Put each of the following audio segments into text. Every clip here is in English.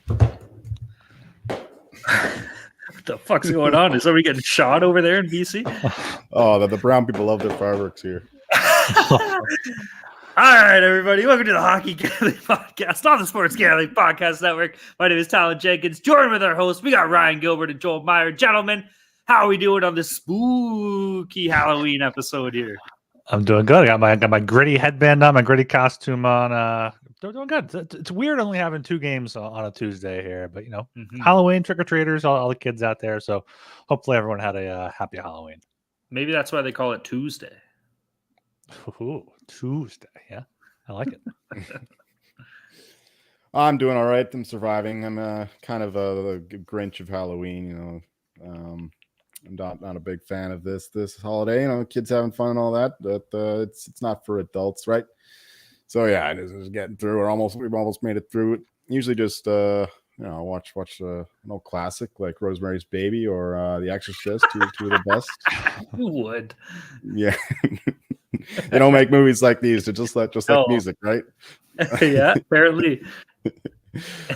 What the fuck's going on? Is somebody getting shot over there in BC? Oh, the brown people love their fireworks here. All right, everybody. Welcome to the Hockey Gambling Podcast on the Sports Gambling Podcast Network. My name is Talon Jenkins. Joined with our hosts, we got Ryan Gilbert and Joel Meyer. Gentlemen, how are we doing on this spooky Halloween episode here? I'm doing good. I got my gritty headband on, my gritty costume on. Doing good. It's weird only having 2 games on a Tuesday here, but Halloween, trick-or-treaters, all the kids out there. So hopefully everyone had a happy Halloween. Maybe that's why they call it Tuesday. Ooh, Tuesday. Yeah, I like it. I'm doing all right. I'm surviving. I'm kind of a Grinch of Halloween. I'm not a big fan of this holiday. Kids having fun and all that, but it's not for adults, right? So yeah, just getting through. We've almost made it through it. Usually just watch an old classic like Rosemary's Baby or The Exorcist, two of the best. Who would? Yeah. They don't make movies like these. They're just like music, right? Yeah, apparently.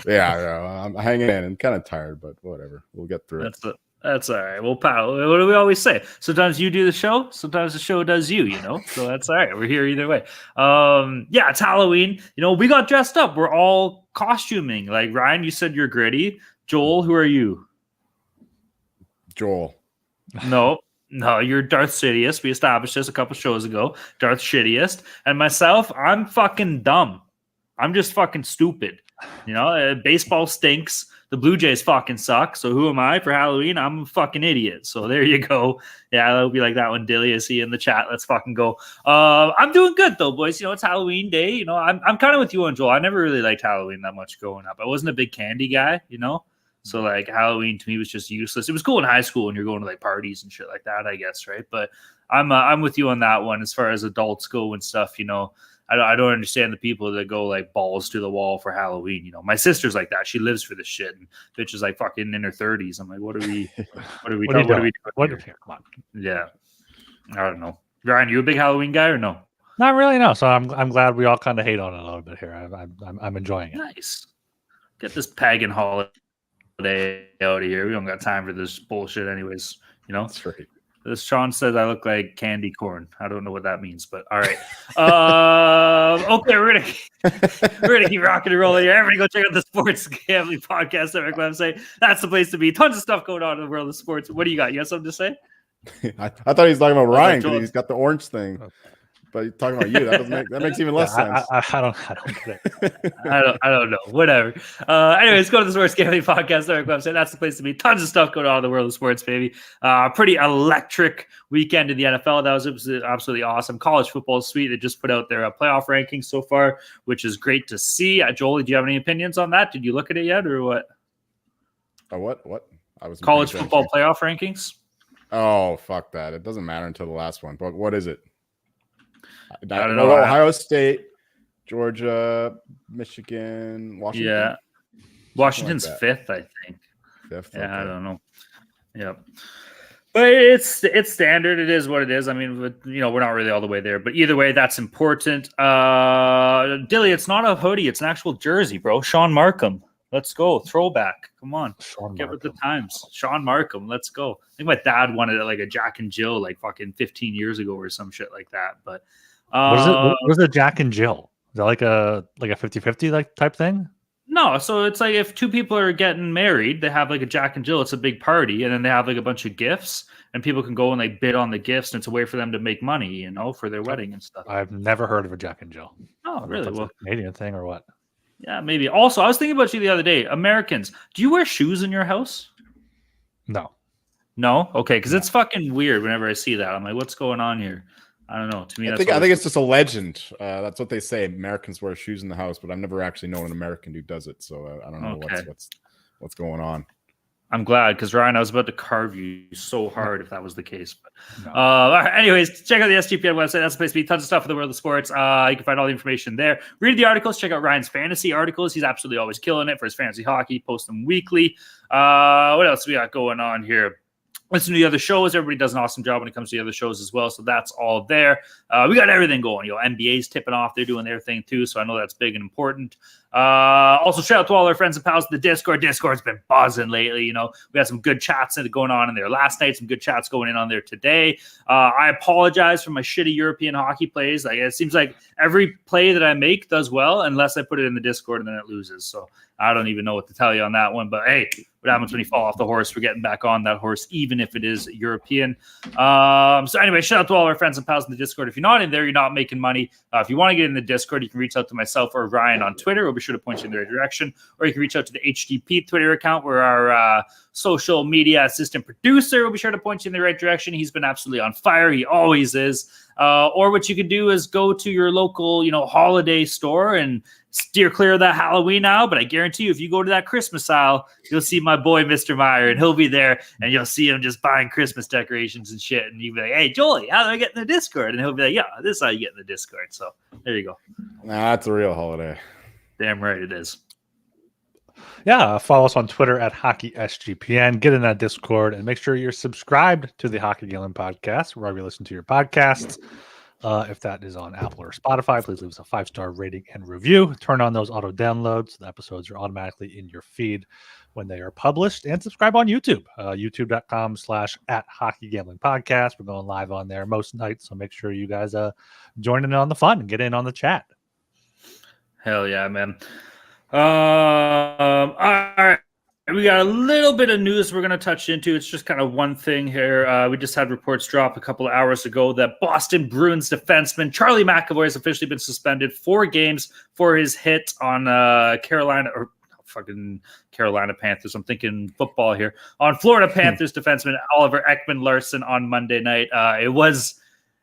Yeah, I'm hanging in and kind of tired, but whatever. We'll get through it. That's all right. Well, pal, what do we always say? Sometimes you do the show, sometimes the show does you, So that's all right. We're here either way. Yeah, it's Halloween. We got dressed up. We're all costuming. Like, Ryan, you said you're gritty. Joel, who are you? Joel. No, you're Darth Shittiest. We established this a couple shows ago. Darth Shittiest. And myself, I'm fucking dumb. I'm just fucking stupid. Baseball stinks. The Blue Jays fucking suck. So who am I for Halloween? I'm a fucking idiot. So there you go. Yeah, that'll be like that one. Dilly, is he in the chat? Let's fucking go. I'm doing good though, boys. It's Halloween day. I'm kind of with you on Joel. I never really liked Halloween that much growing up. I wasn't a big candy guy, So like Halloween to me was just useless. It was cool in high school when you're going to like parties and shit like that, I guess, right? But I'm with you on that one as far as adults go and stuff. I don't understand the people that go like balls to the wall for Halloween. My sister's like that. She lives for this shit, and bitch is like fucking in her 30s. I'm like, what are we doing? Come on. Yeah, I don't know. Ryan, you a big Halloween guy or no? Not really, no. So I'm glad we all kind of hate on it a little bit here. I'm enjoying it. Nice. Get this pagan holiday out of here. We don't got time for this bullshit, anyways. That's right. As Sean says, I look like candy corn. I don't know what that means, but all right. Okay, we're gonna keep rocking and rolling here. Everybody, go check out the Sports Gambling Podcast Network website. That's the place to be. Tons of stuff going on in the world of sports. What do you got? You got something to say? I thought he was talking about Ryan because he's got the orange thing. But he's talking about you. That makes even less sense. I don't get it. I don't know. Whatever. Anyways, go to the Sports Gambling Podcast Network website. That's the place to be. Tons of stuff going on in the world of sports, baby. Pretty electric weekend in the NFL. That was absolutely awesome. College football is sweet. They just put out their playoff rankings so far, which is great to see. Joel, do you have any opinions on that? Did you look at it yet, or what? What? I was college football playoff rankings. Oh, fuck that! It doesn't matter until the last one. But what is it? I don't know. Ohio State, Georgia, Michigan, Washington. Yeah, Washington's like 5th, I think. 5th. Yeah, okay. I don't know. Yeah, but it's standard. It is what it is. I mean, we're not really all the way there, but either way, that's important. Dilly, it's not a hoodie; it's an actual jersey, bro. Sean Markham. Let's go. Throwback. Come on. Get with the times. Sean Markham. Let's go. I think my dad wanted it like a Jack and Jill like fucking 15 years ago or some shit like that. But what is it Jack and Jill? Is that like a 50-50 like type thing? No. So it's like if 2 people are getting married, they have like a Jack and Jill. It's a big party. And then they have like a bunch of gifts and people can go and like bid on the gifts. And it's a way for them to make money, for their wedding and stuff. I've never heard of a Jack and Jill. Oh, really? Well, a Canadian thing or what? Yeah, maybe. Also, I was thinking about you the other day. Americans, do you wear shoes in your house? No. No? Okay, because it's fucking weird whenever I see that. I'm like, what's going on here? I don't know. To me, I think it's just a legend. That's what they say. Americans wear shoes in the house, but I've never actually known an American who does it. So I don't know what's going on. I'm glad because Ryan, I was about to carve you so hard if that was the case. But anyways, check out the SGPN website. That's the place to be. Tons of stuff in the world of sports. You can find all the information there. Read the articles. Check out Ryan's fantasy articles. He's absolutely always killing it for his fantasy hockey. Post them weekly. What else we got going on here? Listen to the other shows. Everybody does an awesome job when it comes to the other shows as well. So that's all there. We got everything going. NBA's tipping off. They're doing their thing too. So I know that's big and important. Also, shout out to all our friends and pals in the Discord. Discord's been buzzing lately. You know, we had some good chats going on in there last night, some good chats going in on there today. I apologize for my shitty European hockey plays. Like, it seems like every play that I make does well unless I put it in the Discord and then it loses. So I don't even know what to tell you on that one. But hey, what happens when you fall off the horse? We're getting back on that horse, even if it is European. So anyway, shout out to all our friends and pals in the Discord. If you're not in there, you're not making money. If you want to get in the Discord, you can reach out to myself or Ryan on Twitter. We'll be sure to point you in the right direction. Or you can reach out to the HDP Twitter account, where our social media assistant producer will be sure to point you in the right direction. He's been absolutely on fire. He always is. Or what you could do is go to your local, holiday store and steer clear of that Halloween aisle. But I guarantee you, if you go to that Christmas aisle, you'll see my boy, Mr. Meyer, and he'll be there, and you'll see him just buying Christmas decorations and shit. And you'll be like, hey, Jolie, how do I get in the Discord? And he'll be like, yeah, this is how you get in the Discord. So there you go. Nah, that's a real holiday. Damn right it is. Yeah, follow us on Twitter at HockeySGPN. Get in that Discord and make sure you're subscribed to the Hockey Gambling Podcast, wherever you listen to your podcasts. If that is on Apple or Spotify, please leave us a 5-star rating and review. Turn on those auto downloads. The episodes are automatically in your feed when they are published. And subscribe on YouTube, youtube.com/@Hockey Gambling Podcast. We're going live on there most nights, so make sure you guys join in on the fun and get in on the chat. Hell yeah, man. All right. We got a little bit of news we're going to touch into. It's just kind of one thing here. We just had reports drop a couple of hours ago that Boston Bruins defenseman Charlie McAvoy has officially been suspended 4 games for his hit on Carolina Panthers. I'm thinking football here. On Florida Panthers defenseman Oliver Ekman-Larsson on Monday night.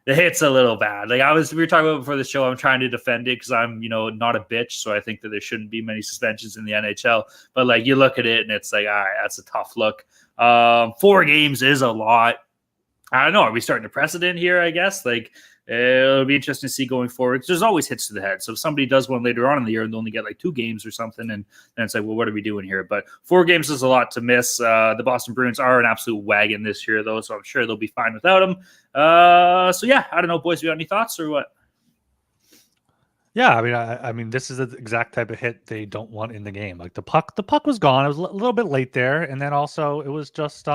The hit's a little bad. Like we were talking about before the show, I'm trying to defend it because I'm, not a bitch. So I think that there shouldn't be many suspensions in the NHL. But you look at it and it's like, all right, that's a tough look. 4 games is a lot. I don't know. Are we starting a precedent here? I guess it'll be interesting to see going forward. There's always hits to the head. So if somebody does one later on in the year and they only get 2 games or something, and then it's like, well, what are we doing here? But 4 games is a lot to miss. The Boston Bruins are an absolute wagon this year, though, so I'm sure they'll be fine without him. So yeah, I don't know, boys. You got any thoughts or what? Yeah, I mean, this is the exact type of hit they don't want in the game. The puck was gone. It was a little bit late there, and then also it was just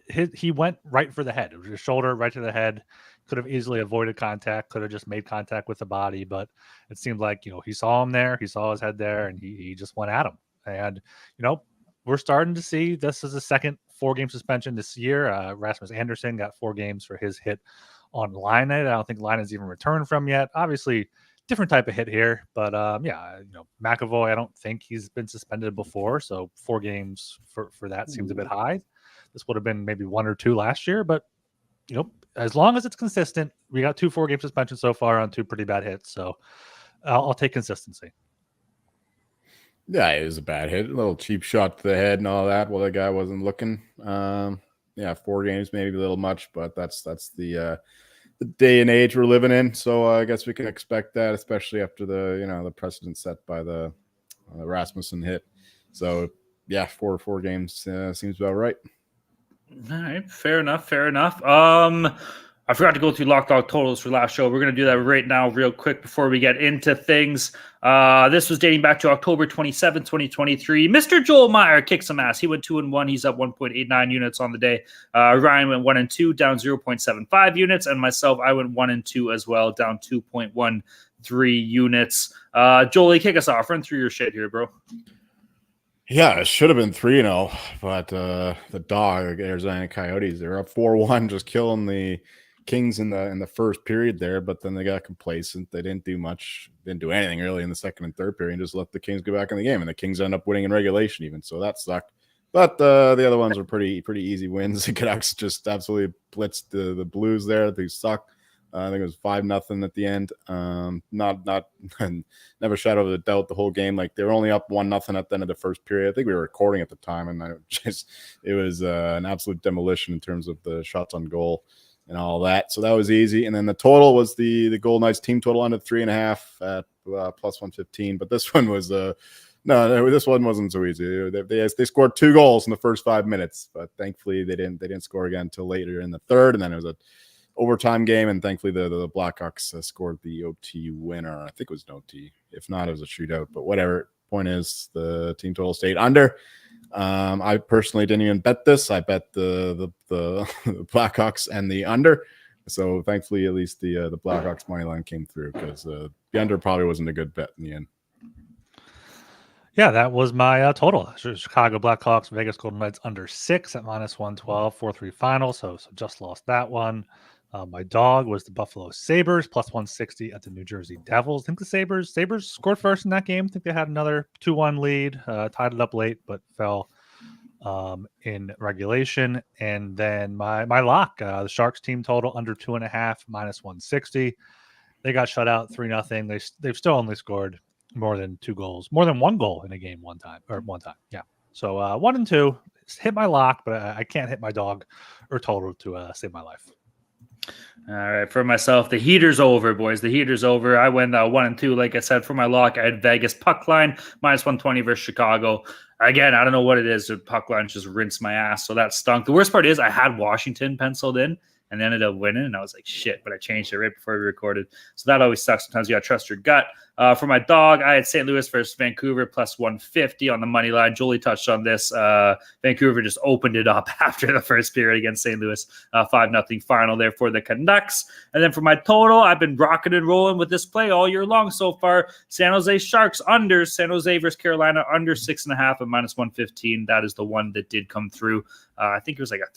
he went right for the head. It was his shoulder right to the head. Could have easily avoided contact. Could have just made contact with the body, but it seemed like he saw him there. He saw his head there, and he just went at him. And we're starting to see this is the second 4-game suspension this year. Rasmus Anderson got 4 games for his hit on Laine. I don't think Laine has even returned from yet. Obviously, different type of hit here, but McAvoy, I don't think he's been suspended before, so 4 games for that seems a bit high. This would have been maybe 1 or 2 last year, but as long as it's consistent, we got 2 4-game suspensions so far on 2 pretty bad hits, so I'll take consistency. Yeah, it was a bad hit, a little cheap shot to the head and all that. Well, the guy wasn't looking. 4 games maybe a little much, but that's the day and age we're living in. So I guess we can expect that, especially after the precedent set by the Rasmussen hit. So yeah, 4 games seems about right. All right, fair enough. I forgot to go through Lock Dog totals for last show. We're going to do that right now real quick before we get into things. This was dating back to October 27, 2023. Mr. Joel Meyer kicked some ass. He went 2-1. He's up 1.89 units on the day. Ryan went 1-2, down 0.75 units. And myself, I went 1-2 as well, down 2.13 units. Joel, kick us off. Run through your shit here, bro. Yeah, it should have been 3-0, but the dog, Arizona Coyotes, they're up 4-1, just killing the Kings in the first period there, but then they got complacent. They didn't do much, didn't do anything really in the second and third period, and just let the Kings go back in the game, and the Kings end up winning in regulation even, so that sucked. But the other ones were pretty easy wins. The Canucks just absolutely blitzed the Blues there. They suck. I think it was 5-0 at the end. Not never shadow of a doubt the whole game. They were only up 1-0 at the end of the first period. I think we were recording at the time, and it was an absolute demolition in terms of the shots on goal and all that. So that was easy. And then the total was the Golden Knights team total under 3.5 at plus 115. But this one was this one wasn't so easy. They scored 2 goals in the first 5 minutes, but thankfully they didn't score again until later in the third. And then it was overtime game, and thankfully the Blackhawks scored the OT winner. I think it was an OT. If not, it was a shootout. But whatever. Point is, the team total stayed under. I personally didn't even bet this. I bet the Blackhawks and the under. So thankfully, at least the Blackhawks money line came through, because the under probably wasn't a good bet in the end. Yeah, that was my total. Chicago Blackhawks, Vegas Golden Knights under 6 at -112, 4-3 final. So just lost that one. My dog was the Buffalo Sabres +160 at the New Jersey Devils. I think the Sabres scored first in that game. I think they had another 2-1 lead, tied it up late, but fell in regulation. And then my lock, the Sharks team total under 2.5, -160. They got shut out 3-0. They've still only scored more than 2 goals, more than 1 goal in a game one time. Yeah. So 1 and 2 hit my lock, but I can't hit my dog or total to save my life. All right, for myself, the heater's over, boys. The heater's over. I went 1 and 2. Like I said, for my lock, I had Vegas puck line -120 versus Chicago. Again, I don't know what it is. The puck line just rinsed my ass, so that stunk. The worst part is I had Washington penciled in and ended up winning, and I was like, shit, but I changed it right before we recorded. So that always sucks. Sometimes you got to trust your gut. For my dog, I had St. Louis versus Vancouver +150 on the money line. Julie touched on this. Vancouver just opened it up after the first period against St. Louis. 5-0 final there for the Canucks. And then for my total, I've been rocking and rolling with this play all year long so far. San Jose Sharks under, San Jose versus Carolina under 6.5 at -115. That is the one that did come through. I think it was like a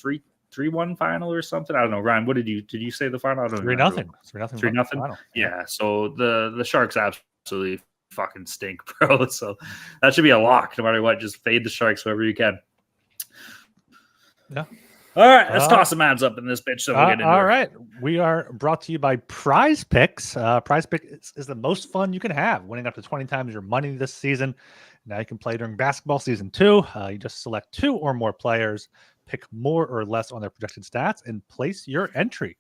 3-1 final or something. I don't know. Ryan, what did you say the final? I don't know. 3-0. 3-0. Yeah. So the Sharks absolutely fucking stink, bro. So that should be a lock no matter what. Just fade the Sharks wherever you can. Yeah. All right, let's toss some ads up in this bitch so we'll get into all it. right. We are brought to you by Prize Picks. Prize Picks is the most fun you can have, winning up to 20 times your money this season. Now you can play during basketball season 2. You just select 2 or more players, pick more or less on their projected stats, and place your entry.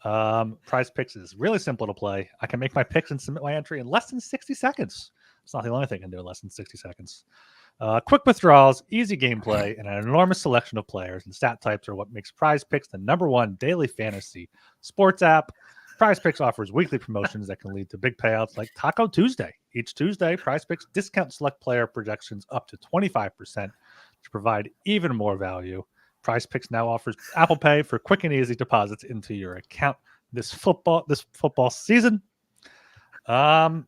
Prize Picks is really simple to play. I can make my picks and submit my entry in less than 60 seconds. It's not the only thing I can do in less than 60 seconds. Quick withdrawals, easy gameplay, and an enormous selection of players and stat types are what makes Prize Picks the #1 daily fantasy sports app. Prize Picks offers weekly promotions that can lead to big payouts like Taco Tuesday. Each Tuesday, Prize Picks discount select player projections up to 25% to provide even more value. Prize Picks now offers Apple Pay for quick and easy deposits into your account this football season. Prize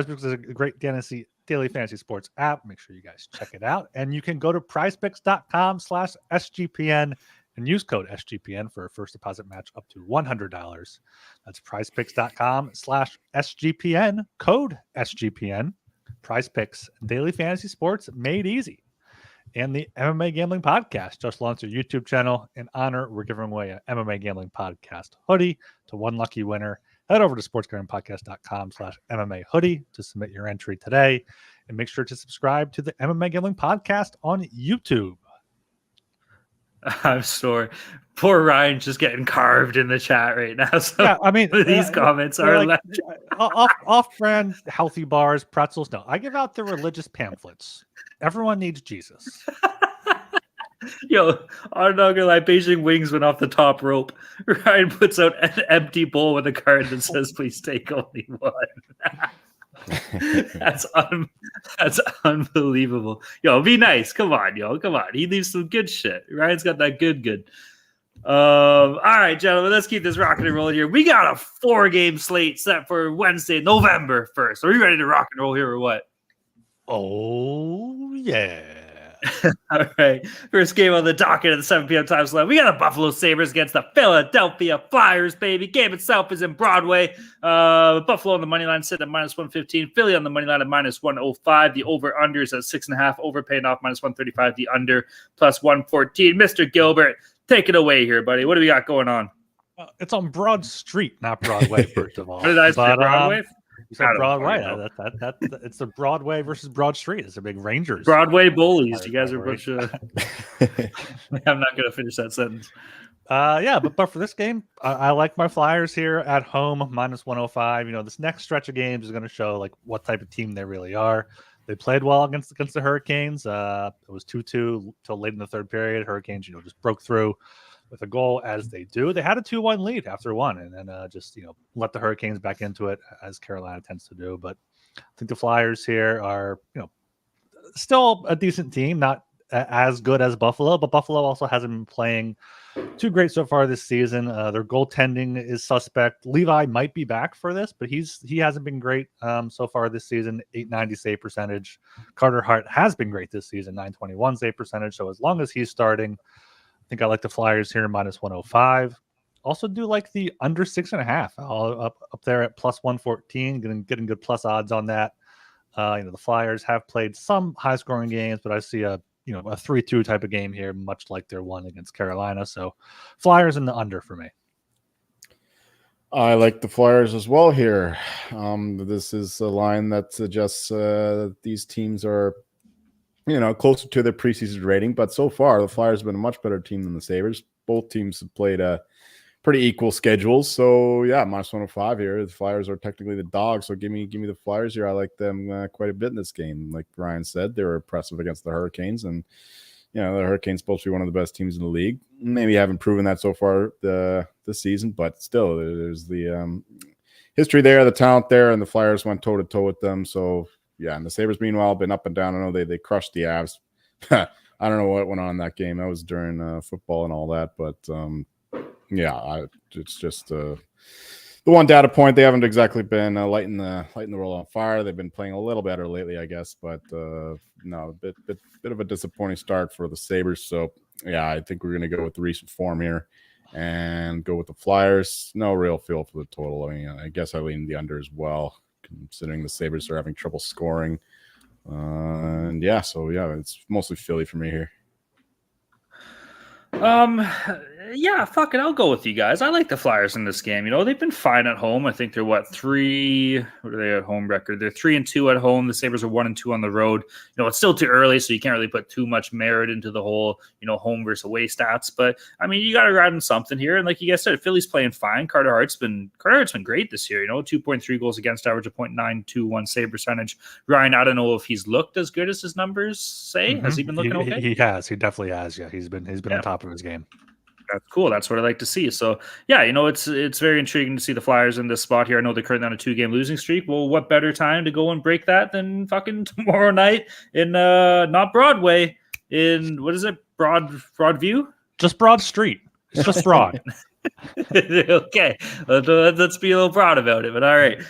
Picks is a great daily fantasy sports app. Make sure you guys check it out. And you can go to prizepicks.com/SGPN and use code SGPN for a first deposit match up to $100. That's prizepicks.com/SGPN, code SGPN. Prize Picks, daily fantasy sports made easy. And the MMA Gambling Podcast just launched their YouTube channel. In honor, we're giving away an MMA Gambling Podcast hoodie to one lucky winner. Head over to sportsgamblingpodcast.com/MMA hoodie to submit your entry today. And make sure to subscribe to the MMA Gambling Podcast on YouTube. I'm sorry. Poor Ryan's just getting carved in the chat right now. So Yeah, I mean, these comments are like off-brand healthy bars, pretzels. No, I give out the religious pamphlets. Everyone needs Jesus. Yo, I'm not gonna lie, Beijing Wings went off the top rope. Ryan puts out an empty bowl with a card that says, please take only one. That's unbelievable. Yo, be nice. Come on, yo. Come on. He leaves some good shit. Ryan's got that good. All right, gentlemen, let's keep this rocking and rolling here. We got a 4-game slate set for Wednesday, November 1st. Are you ready to rock and roll here or what? Oh, yeah. All right. First game on the docket at the 7 p.m. time slot. We got the Buffalo Sabres against the Philadelphia Flyers, baby. Game itself is in Broadway. Buffalo on the money line sitting at -115. Philly on the money line at -105. The over-under is at 6.5. Over paying off -135. The under +114. Mr. Gilbert, take it away here, buddy. What do we got going on? It's on Broad Street, not Broadway, first of all. What did I say, Broadway? You said Broadway. It's the Broadway versus Broad Street. It's a big Rangers. Broadway bullies. You guys are a bunch of... I'm not going to finish that sentence. But for this game, I like my Flyers here at home, -105. You know, this next stretch of games is going to show like what type of team they really are. They played well against the Hurricanes. It was 2-2 till late in the third period. Hurricanes, just broke through. with a goal as they do. They had a 2-1 lead after one, and then just let the Hurricanes back into it as Carolina tends to do. But I think the Flyers here are still a decent team, not as good as Buffalo, but Buffalo also hasn't been playing too great so far this season. Their goaltending is suspect. Levi might be back for this, but he hasn't been great so far this season. .890 save percentage. Carter Hart has been great this season, .921 save percentage. So as long as he's starting, I think I like the Flyers here, -105. Also do like the under 6.5, up there at +114, getting good plus odds on that. The Flyers have played some high scoring games, but I see a 3-2 type of game here, much like their one against Carolina. So Flyers in the under for me. I like the Flyers as well here. This is a line that suggests these teams are, closer to their preseason rating. But so far, the Flyers have been a much better team than the Sabres. Both teams have played pretty equal schedules. So yeah, -105 here. The Flyers are technically the dog. So give me the Flyers here. I like them quite a bit in this game. Like Brian said, they were impressive against the Hurricanes, and the Hurricanes supposed to be one of the best teams in the league. Maybe haven't proven that so far this season, but still, there's the history there, the talent there, and the Flyers went toe to toe with them. So yeah, and the Sabres meanwhile have been up and down. I know they crushed the Avs. I don't know what went on in that game. That was during football and all that, but yeah, it's just the one data point. They haven't exactly been lighting the world on fire. They've been playing a little better lately, I guess, but no, bit of a disappointing start for the Sabres. So yeah, I think we're going to go with the recent form here and go with the Flyers. No real feel for the total. I mean, I guess I lean the under as well, considering the Sabres are having trouble scoring. And yeah, so yeah, it's mostly Philly for me here. Yeah, fuck it. I'll go with you guys. I like the Flyers in this game. They've been fine at home. I think they're what are they at home record? They're 3-2 at home. The Sabres are 1-2 on the road. It's still too early, so you can't really put too much merit into the whole, home versus away stats. But I mean, you got to grab in something here. And like you guys said, Philly's playing fine. Carter Hart's been great this year. 2.3 goals against average, a .921 save percentage. Ryan, I don't know if he's looked as good as his numbers say. Mm-hmm. Has he been looking okay? He has. He definitely has. Yeah, he's been on top of his game. That's cool. That's what I like to see. So, yeah, it's very intriguing to see the Flyers in this spot here. I know they're currently on a 2-game losing streak. Well, what better time to go and break that than fucking tomorrow night in not Broadway, in what is it? Broadview? Just Broad Street. It's just Broad. Okay, let's be a little proud about it. But all right,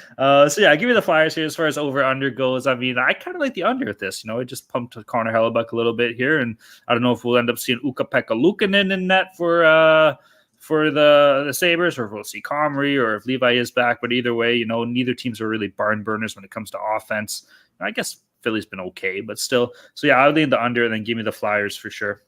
so yeah, give me the Flyers here as far as over under goes. I mean, I kind of like the under at this. It just pumped Connor Hellebuck a little bit here, and I don't know if we'll end up seeing Ukko-Pekka Luukkonen in net for the Sabres, or if we'll see Comrie, or if Levi is back. But either way, neither teams are really barn burners when it comes to offense. I guess Philly's been okay, but still. So yeah, I'll lean the under, and then give me the Flyers for sure.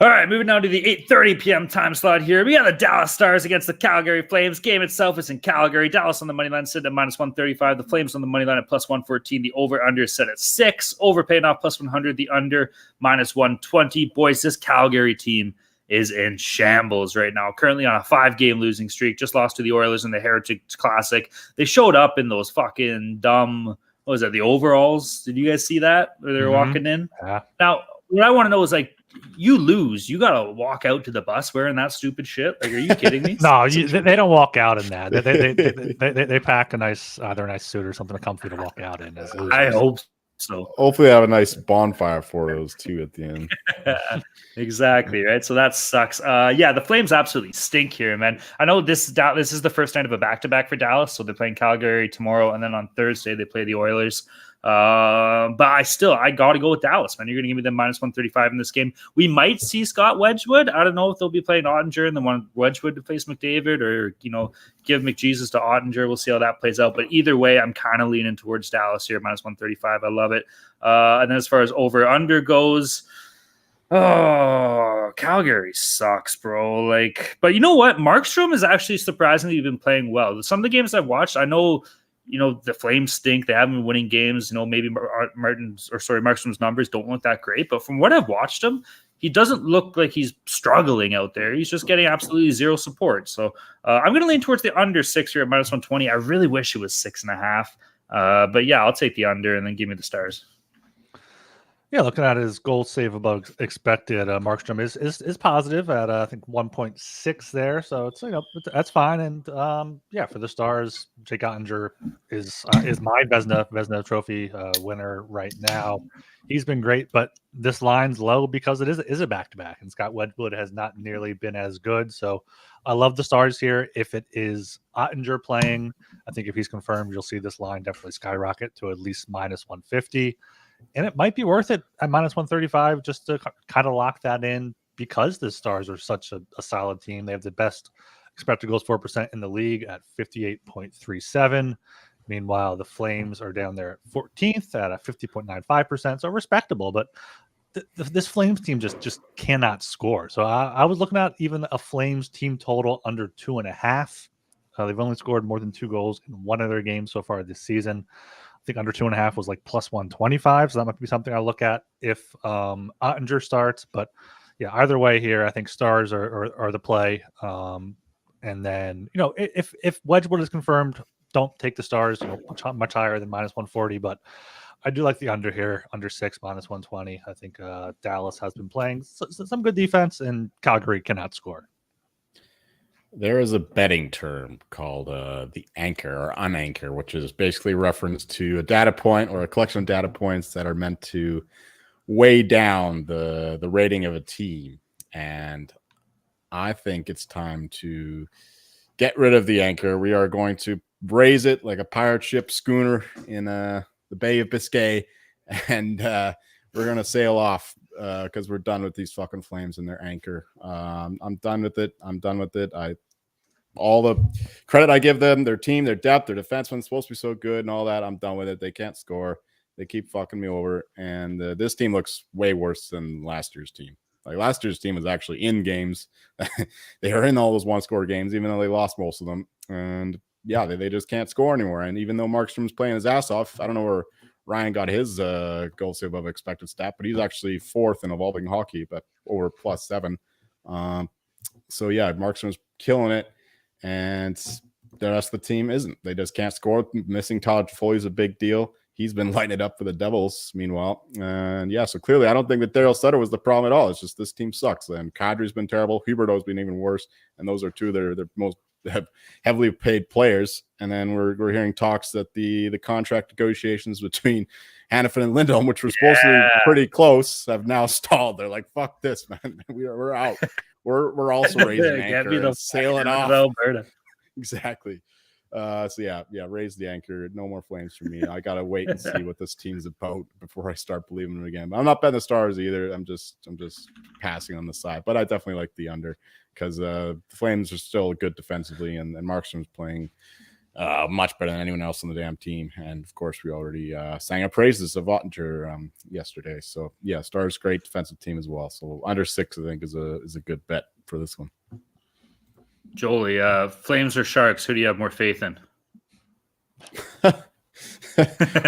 All right, moving on to the 8:30 p.m. time slot here. We got the Dallas Stars against the Calgary Flames. Game itself is in Calgary. Dallas on the money line set at -135. The Flames on the money line at +114. The over-under is set at 6. Over paying off +100. The under -120. Boys, this Calgary team is in shambles right now. Currently on a 5-game losing streak. Just lost to the Oilers in the Heritage Classic. They showed up in those fucking dumb, what was that, the overalls? Did you guys see that? Where they were walking in? Yeah. Now, what I want to know is, like, you lose, you gotta walk out to the bus wearing that stupid shit. Like, are you kidding me? No, they don't walk out in that. They pack a nice, either a nice suit or something comfy to walk out in. I hope so. Hopefully, they have a nice bonfire for those too at the end. Exactly, right. So that sucks. Yeah, the Flames absolutely stink here, man. I know this is the first night of a back-to-back for Dallas, so they're playing Calgary tomorrow, and then on Thursday they play the Oilers. But I got to go with Dallas, man. You're going to give me them -135 in this game. We might see Scott Wedgwood. I don't know if they'll be playing Ottinger and then want Wedgwood to face McDavid, or, give McJesus to Ottinger. We'll see how that plays out. But either way, I'm kind of leaning towards Dallas here, -135. I love it. And then as far as over-under goes, Calgary sucks, bro. But you know what? Markstrom has actually surprisingly been playing well. Some of the games I've watched, I know, the Flames stink. They haven't been winning games. Maybe Markstrom's numbers don't look that great. But from what I've watched him, he doesn't look like he's struggling out there. He's just getting absolutely zero support. So I'm going to lean towards the under 6 here at -120. I really wish it was 6.5. But yeah, I'll take the under and then give me the Stars. Yeah, looking at his goal save above expected, Markstrom is positive at I think 1.6 there, so it's that's fine. And yeah, for the Stars, Jake Ottinger is my Vezina Trophy winner right now. He's been great, but this line's low because it is a back to back, and Scott Wedgwood has not nearly been as good. So I love the Stars here. If it is Ottinger playing, I think if he's confirmed, you'll see this line definitely skyrocket to at least minus 150. And it might be worth it at minus 135 just to kind of lock that in because the Stars are such a solid team. They have the best expected goals 4% in the league at 58.37. Meanwhile, the Flames are down there at 14th at a 50.95%. So respectable, but this Flames team just cannot score. So I was looking at even a Flames team total under 2.5. They've only scored more than 2 goals in one of their games so far this season. I think under 2.5 was like plus 125. So that might be something I look at if Ottinger starts. But yeah, either way here, I think Stars are the play. And then, if Wedgwood is confirmed, don't take the Stars, much higher than minus 140. But I do like the under here, under 6, minus 120. I think Dallas has been playing some good defense, and Calgary cannot score. There is a betting term called the anchor or unanchor, which is basically reference to a data point or a collection of data points that are meant to weigh down the rating of a team. And I think it's time to get rid of the anchor. We are going to raise it like a pirate ship schooner in the Bay of Biscay, and we're going to sail off because we're done with these fucking Flames and their anchor. I'm done with it. All the credit I give them, their team, their depth, their defenseman's supposed to be so good and all that. I'm done with it. They can't score. They keep fucking me over. And this team looks way worse than last year's team. Like last year's team was actually in games. They are in all those one-score games, even though they lost most of them. And yeah, they just can't score anymore. And even though Markstrom's playing his ass off, I don't know where Ryan got his goal save above expected stat, but he's actually 4th in evolving hockey, but over +7. So yeah, Markstrom's killing it. And the rest of the team isn't. They just can't score. Missing Todd Foley is a big deal. He's been lighting it up for the Devils, meanwhile. And yeah, so clearly I don't think that Daryl Sutter was the problem at all. It's just this team sucks. And Kadri's been terrible. Huberdeau's been even worse. And those are two that are the most heavily paid players. And then we're hearing talks that the contract negotiations between Hannafin and Lindholm, which were supposed to be pretty close, have now stalled. They're like, fuck this, man. We're out. We're also raising anchor and sailing off. Alberta. Exactly. So yeah, raise the anchor. No more Flames for me. I gotta wait and see what this team's about before I start believing them again. But I'm not betting the Stars either. I'm just passing on the side. But I definitely like the under because the Flames are still good defensively, and Markstrom's playing much better than anyone else on the damn team. And of course, we already sang our praises of Ottinger yesterday. So yeah, Stars great defensive team as well. So under 6, I think, is a good bet for this one. Jolie, Flames or Sharks? Who do you have more faith in?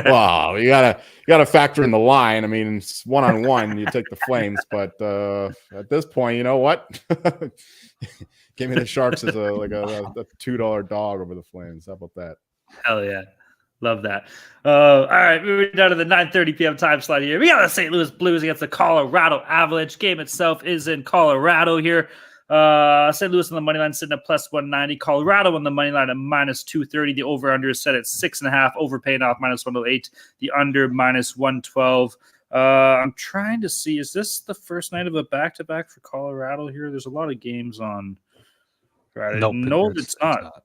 Wow, you gotta factor in the line. I mean, it's 1-on-1, you take the Flames, but at this point, you know what? Give me the Sharks as a $2 dog over the Flames. How about that? Hell yeah. Love that. All right, moving down to the 9:30 p.m. time slot here. We got the St. Louis Blues against the Colorado Avalanche. Game itself is in Colorado here. St. Louis on the money line sitting at +190. Colorado on the money line at -230. The over/under is set at 6.5. Overpaying off -108. The under -112. I'm trying to see, is this the first night of a back-to-back for Colorado here? There's a lot of games on Friday. Nope, no, it's not.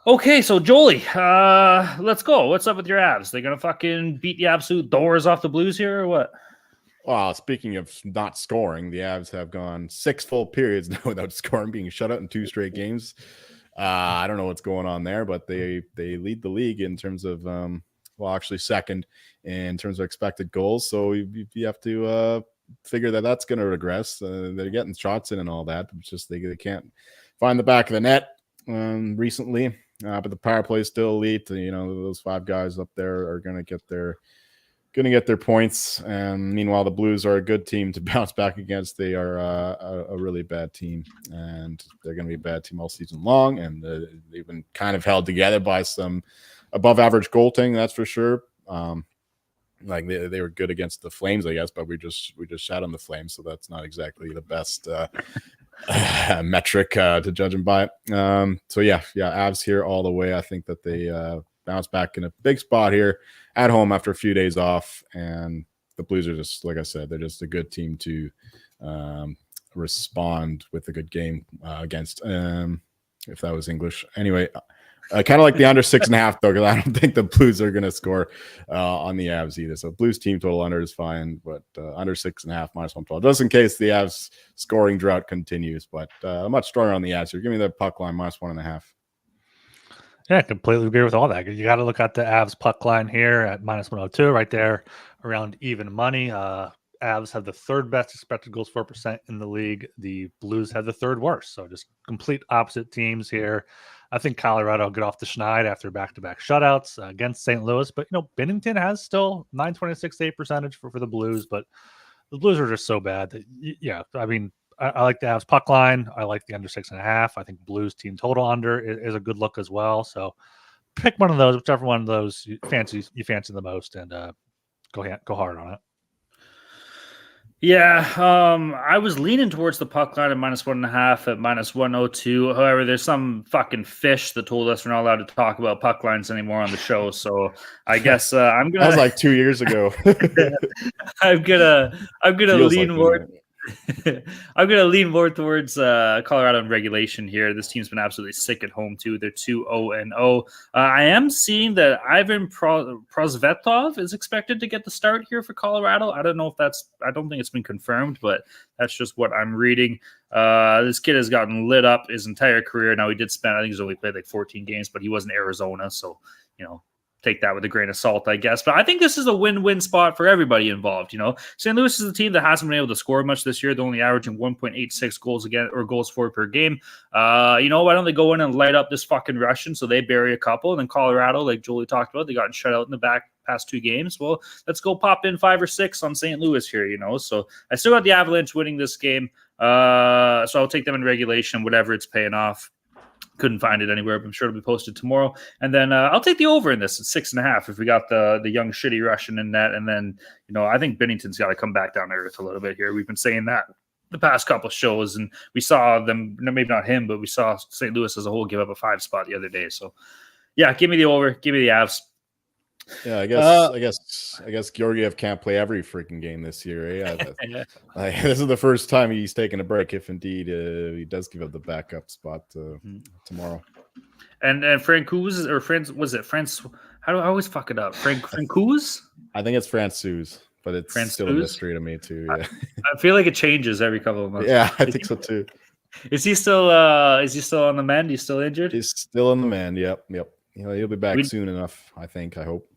Okay, so Jolie, let's go. What's up with your Avs? They gonna fucking beat the absolute doors off the Blues here or what? Well, speaking of not scoring, the Avs have gone 6 full periods now without scoring, being shut out in 2 straight games. I don't know what's going on there, but they lead the league in terms of, actually second in terms of expected goals. So you have to figure that that's going to regress. They're getting shots in and all that. It's just they can't find the back of the net recently. But the power play is still elite. Those 5 guys up there are going to get their points. And meanwhile, the Blues are a good team to bounce back against. They are a really bad team, and they're going to be a bad team all season long. And they've been kind of held together by some above average goaltending, that's for sure. like they were good against the Flames, I guess, but we just shot on the Flames, so that's not exactly the best metric to judge them by. So yeah, Avs here all the way. I think that they bounce back in a big spot here at home after a few days off, and the Blues are just, like I said, they're just a good team to respond with a good game against. If that was English, anyway. Kind of like the under 6.5 though, because I don't think the Blues are going to score on the Avs either. So Blues team total under is fine, but under 6.5 minus 112, just in case the Avs scoring drought continues. But much stronger on the Avs here. Give me the puck line minus 1.5. Yeah, completely agree with all that. You got to look at the Avs puck line here at minus 102, right there, around even money. Avs have the third best expected goals for % in the league. The Blues have the third worst. So just complete opposite teams here. I think Colorado will get off the schneid after back-to-back shutouts against St. Louis. But, Binnington has still 926 save percentage for the Blues. But the Blues are just so bad that, I like the Avs puck line. I like the under 6.5. I think Blues team total under is a good look as well. So pick one of those, whichever one of those you fancy the most, and go hard on it. Yeah, I was leaning towards the puck line at minus 1.5 at minus 102. However, there's some fucking fish that told us we're not allowed to talk about puck lines anymore on the show. So I guess I'm gonna. That was like 2 years ago. I'm gonna lean like more. I'm going to lean more towards Colorado in regulation here. This team's been absolutely sick at home, too. They're 2-0-0. I am seeing that Ivan Prosvetov is expected to get the start here for Colorado. I don't know if I don't think it's been confirmed, but that's just what I'm reading. This kid has gotten lit up his entire career. Now, he did spend, I think he's only played like 14 games, but he was in Arizona. So, take that with a grain of salt, I guess. But I think this is a win-win spot for everybody involved. St. Louis is a team that hasn't been able to score much this year. They're only averaging 1.86 goals for per game. Why don't they go in and light up this fucking Russian so they bury a couple? And then Colorado, like Julie talked about, they got shut out in the past 2 games. Well, let's go pop in 5 or 6 on St. Louis here, So I still got the Avalanche winning this game. So I'll take them in regulation, whatever it's paying off. Couldn't find it anywhere, but I'm sure it'll be posted tomorrow. And then I'll take the over in this at 6.5 if we got the young shitty Russian in net. And then, I think Binnington's got to come back down to earth a little bit here. We've been saying that the past couple of shows, and we saw them, maybe not him, but we saw St. Louis as a whole give up a 5 spot the other day. So, yeah, give me the over, give me the Avs. Yeah, I guess Georgiev can't play every freaking game this year. This is the first time he's taken a break, if indeed he does give up the backup spot tomorrow. And Francouz or France, was it France? How do I always fuck it up? Francouz? I think it's Francouz, but it's still a mystery to me too. Yeah. I feel like it changes every couple of months. Yeah, I think so too. Is he still on the mend? He's still injured? He's still on the mend. Yep. He'll be back soon enough, I hope.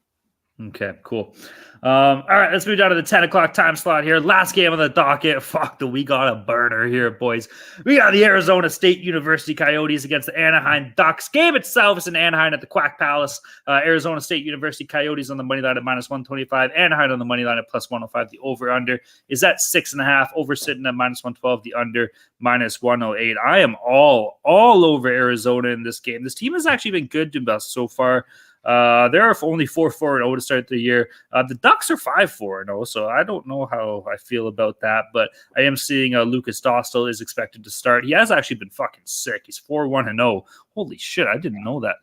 Okay, cool. All right, let's move down to the 10 o'clock time slot here. Last game on the docket. We got a burner here, boys. We got the Arizona State University Coyotes against the Anaheim Ducks. Game itself is in Anaheim at the Quack Palace. Arizona State University Coyotes on the money line at minus 125. Anaheim on the money line at plus 105. The over-under is at 6.5. Over sitting at minus 112. The under minus 108. I am all over Arizona in this game. This team has actually been good to us so far. They're only 4-4-0 to start the year. The Ducks are 5-4-0, so I don't know how I feel about that, but I am seeing Lucas Dostal is expected to start. He has actually been fucking sick. He's 4-1-0. Holy shit, I didn't know that.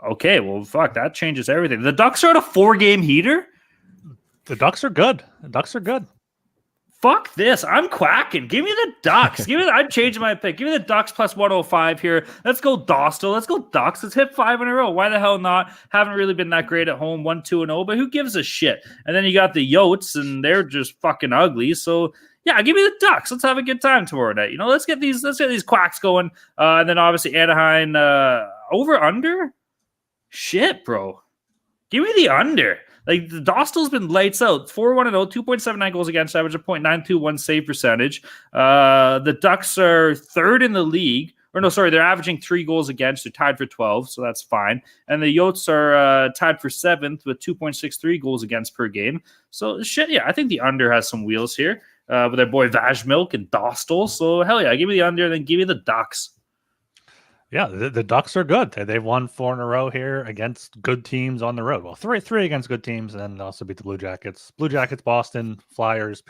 Okay, well, fuck, that changes everything. The Ducks are at a 4-game heater? The Ducks are good. Fuck this. I'm quacking. Give me the Ducks. I'm changing my pick. Give me the Ducks plus 105 here. Let's go Dostal. Let's go Ducks. Let's hit 5 in a row. Why the hell not? Haven't really been that great at home. 1-2-0, but who gives a shit? And then you got the Yotes, and they're just fucking ugly. So yeah, give me the Ducks. Let's have a good time tomorrow night. Let's get these quacks going. And then obviously Anaheim over under. Shit, bro. Give me the under. Like, the Dostal's been lights out. 4-1-0, 2.79 goals against average, a .921 save percentage. The Ducks are third in the league. They're averaging 3 goals against. They're tied for 12, so that's fine. And the Yotes are tied for 7th with 2.63 goals against per game. So, shit, yeah, I think the under has some wheels here with their boy Vajmilk and Dostal. So, hell yeah, give me the under, then give me the Ducks. Yeah, the Ducks are good. They've won 4 in a row here against good teams on the road. Well, three against good teams, and then they also beat the Blue Jackets. Blue Jackets, Boston, Flyers,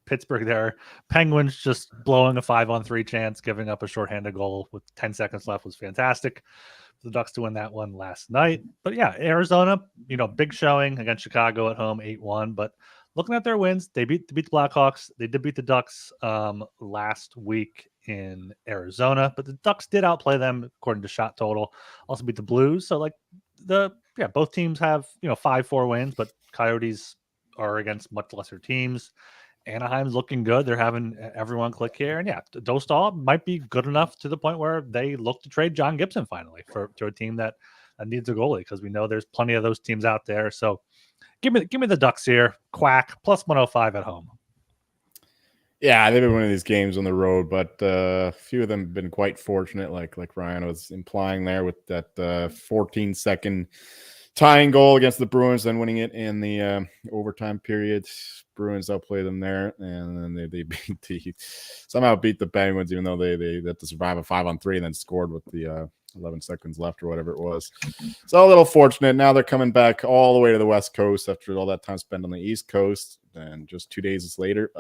Pittsburgh there. Penguins just blowing a 5-on-3 chance, giving up a shorthanded goal with 10 seconds left was fantastic. The Ducks to win that one last night. But yeah, Arizona, big showing against Chicago at home, 8-1. But looking at their wins, they beat the Blackhawks. They did beat the Ducks last week in Arizona, but the Ducks did outplay them according to shot total. Also beat the Blues. So both teams have 5-4 wins, but Coyotes are against much lesser teams. Anaheim's looking good. They're having everyone click here. And yeah, Dostal might be good enough to the point where they look to trade John Gibson finally to a team that needs a goalie, because we know there's plenty of those teams out there. So give me the Ducks here. Quack plus 105 at home. Yeah, they've been winning these games on the road, but a few of them have been quite fortunate, like Ryan was implying there with that 14-second tying goal against the Bruins, then winning it in the overtime period. Bruins outplay them there, and then they somehow beat the Penguins, even though they had to survive a 5-on-3 and then scored with the 11 seconds left or whatever it was. So a little fortunate. Now they're coming back all the way to the West Coast after all that time spent on the East Coast, and just 2 days later,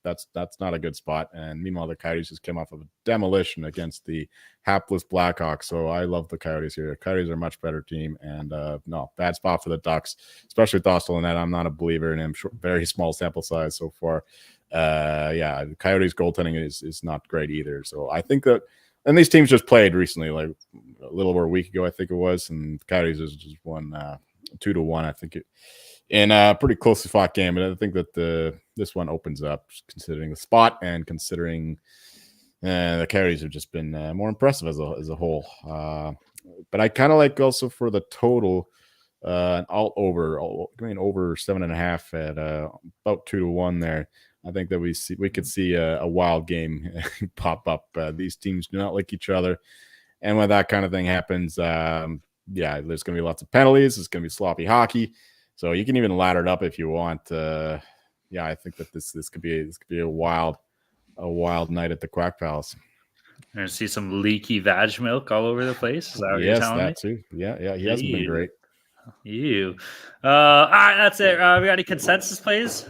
that's not a good spot. And meanwhile, the Coyotes just came off of a demolition against the hapless Blackhawks. So I love the Coyotes here. The Coyotes are a much better team, and no, bad spot for the Ducks, especially with Dostal in that. I'm not a believer in him. Very small sample size so far. The Coyotes goaltending is not great either. So I think that, and these teams just played recently, like a little over a week ago, I think it was, and the Coyotes just won 2-1. I think in a pretty closely fought game, but I think that this one opens up, considering the spot and considering the Coyotes have just been more impressive as a whole. But I kind of like also for the total, over 7.5 at about 2-1 there. I think that we could see a wild game pop up. These teams do not like each other, and when that kind of thing happens, there's going to be lots of penalties. It's going to be sloppy hockey. So you can even ladder it up if you want. I think that this could be a wild night at the Quack Palace. You're gonna see some leaky vag milk all over the place. Is that what you're telling me? Yes, that too. Yeah, he hasn't been great. All right, that's it. We got any consensus plays?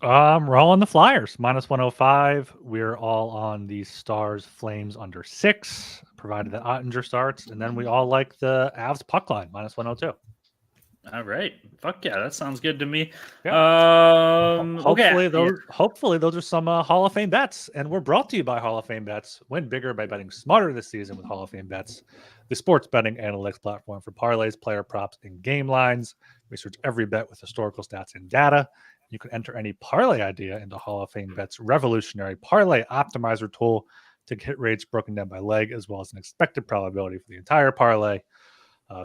We're all on the Flyers, minus 105. We're all on the Stars Flames under 6, provided that Ottinger starts, and then we all like the Avs puck line, minus 102. All right. Fuck yeah, that sounds good to me. Yeah. Hopefully those are some Hall of Fame bets, and we're brought to you by Hall of Fame Bets. Win bigger by betting smarter this season with Hall of Fame Bets, the sports betting analytics platform for parlays, player props, and game lines. Research every bet with historical stats and data. You can enter any parlay idea into Hall of Fame Bets revolutionary parlay optimizer tool to hit rates broken down by leg, as well as an expected probability for the entire parlay.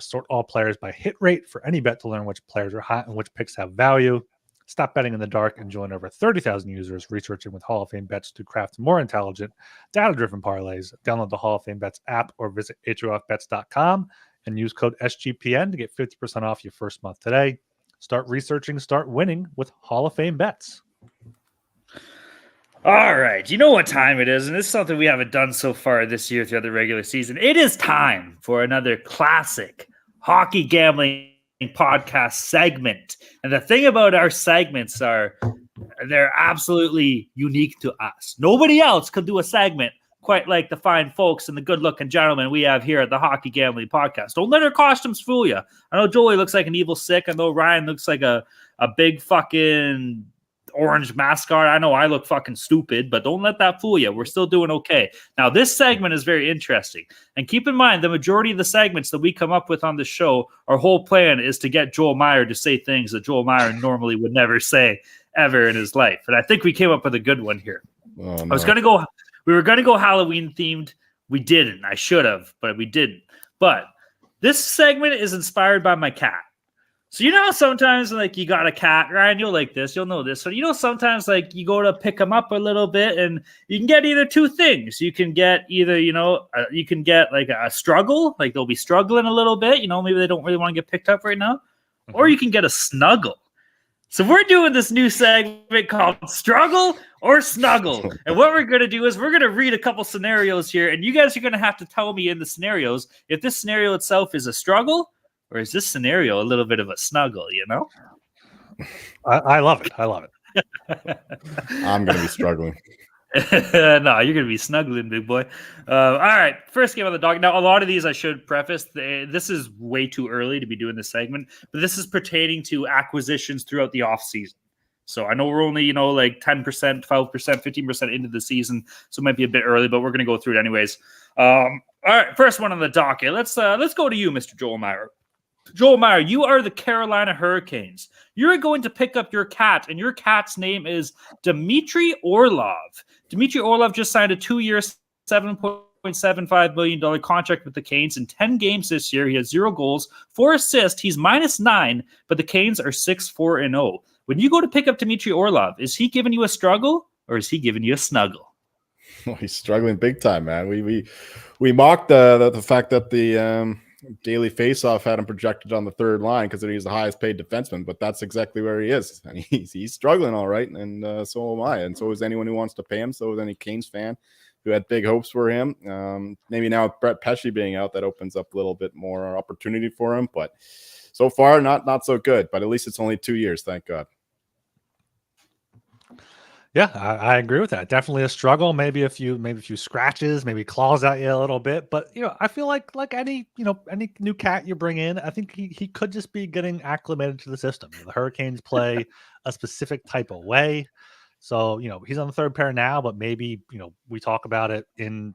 Sort all players by hit rate for any bet to learn which players are hot and which picks have value. Stop betting in the dark and join over 30,000 users researching with Hall of Fame Bets to craft more intelligent, data-driven parlays. Download the Hall of Fame Bets app or visit HOFBets.com and use code SGPN to get 50% off your first month today. Start researching, start winning with Hall of Fame Bets. All right. You know what time it is, and this is something we haven't done so far this year throughout the regular season. It is time for another classic hockey gambling podcast segment. And the thing about our segments are they're absolutely unique to us. Nobody else could do a segment quite like the fine folks and the good-looking gentlemen we have here at the Hockey Gambling Podcast. Don't let our costumes fool you. I know Joey looks like an evil sick. I know Ryan looks like a big fucking orange mascot. I know I look fucking stupid, but don't let that fool you. We're still doing okay. Now, this segment is very interesting. And keep in mind, the majority of the segments that we come up with on the show, our whole plan is to get Joel Meyer to say things that Joel Meyer normally would never say ever in his life. And I think we came up with a good one here. Oh, no. We were going to go Halloween themed. We didn't. I should have, but we didn't. But this segment is inspired by my cat. So you know how sometimes like you got a cat, Ryan, you'll like this, you'll know this. So you know sometimes like you go to pick them up a little bit and you can get either two things. You can get either, you can get like a struggle, like they'll be struggling a little bit, maybe they don't really want to get picked up right now. Mm-hmm. Or you can get a snuggle. So we're doing this new segment called Struggle or Snuggle. And what we're going to do is we're going to read a couple scenarios here, and you guys are going to have to tell me in the scenarios if this scenario itself is a struggle or is this scenario a little bit of a snuggle, you know? I love it. I love it. I'm going to be struggling. No, you're going to be snuggling, big boy. All right, first game on the dock. Now, a lot of these I should preface. This is way too early to be doing this segment, but this is pertaining to acquisitions throughout the offseason. So I know we're only, like 10%, 12%, 15% into the season, so it might be a bit early, but we're going to go through it anyways. All right, first one on the docket. Let's go to you, Mr. Joel Meyer. Joel Meyer, you are the Carolina Hurricanes. You're going to pick up your cat, and your cat's name is Dmitry Orlov. Dmitry Orlov just signed a 2-year, $7.75 million contract with the Canes. In 10 games this year, he has 0 goals, 4 assists. He's -9, but the Canes are 6-4-0. When you go to pick up Dmitry Orlov, is he giving you a struggle or is he giving you a snuggle? Well, he's struggling big time, man. We mocked the fact that the Daily Faceoff had him projected on the third line because he's the highest paid defenseman, but that's exactly where he is. And he's struggling all right, and so am I. And so is anyone who wants to pay him. So is any Canes fan who had big hopes for him. Maybe now with Brett Pesce being out, that opens up a little bit more opportunity for him. But so far, not so good. But at least it's only 2 years, thank God. Yeah, I agree with that. Definitely a struggle. Maybe a few scratches, maybe claws at you a little bit. But I feel like any new cat you bring in, I think he could just be getting acclimated to the system. The Hurricanes play a specific type of way, so he's on the third pair now. But maybe we talk about it in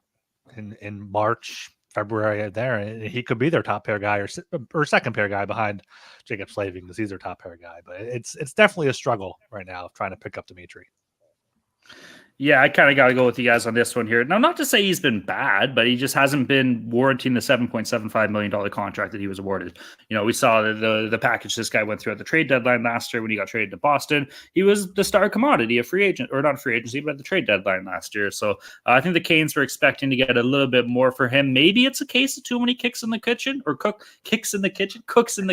March, February there, and he could be their top pair guy or second pair guy behind Jacob Slaving because he's their top pair guy. But it's definitely a struggle right now trying to pick up Dmitry. Yeah, I kind of got to go with you guys on this one here. Now, not to say he's been bad, but he just hasn't been warranting the $7.75 million contract that he was awarded. We saw the package this guy went through at the trade deadline last year when he got traded to Boston. He was the star commodity, a free agent, or not free agency, but at the trade deadline last year. So I think the Canes were expecting to get a little bit more for him. Maybe it's a case of too many kicks in the kitchen. Cooks in the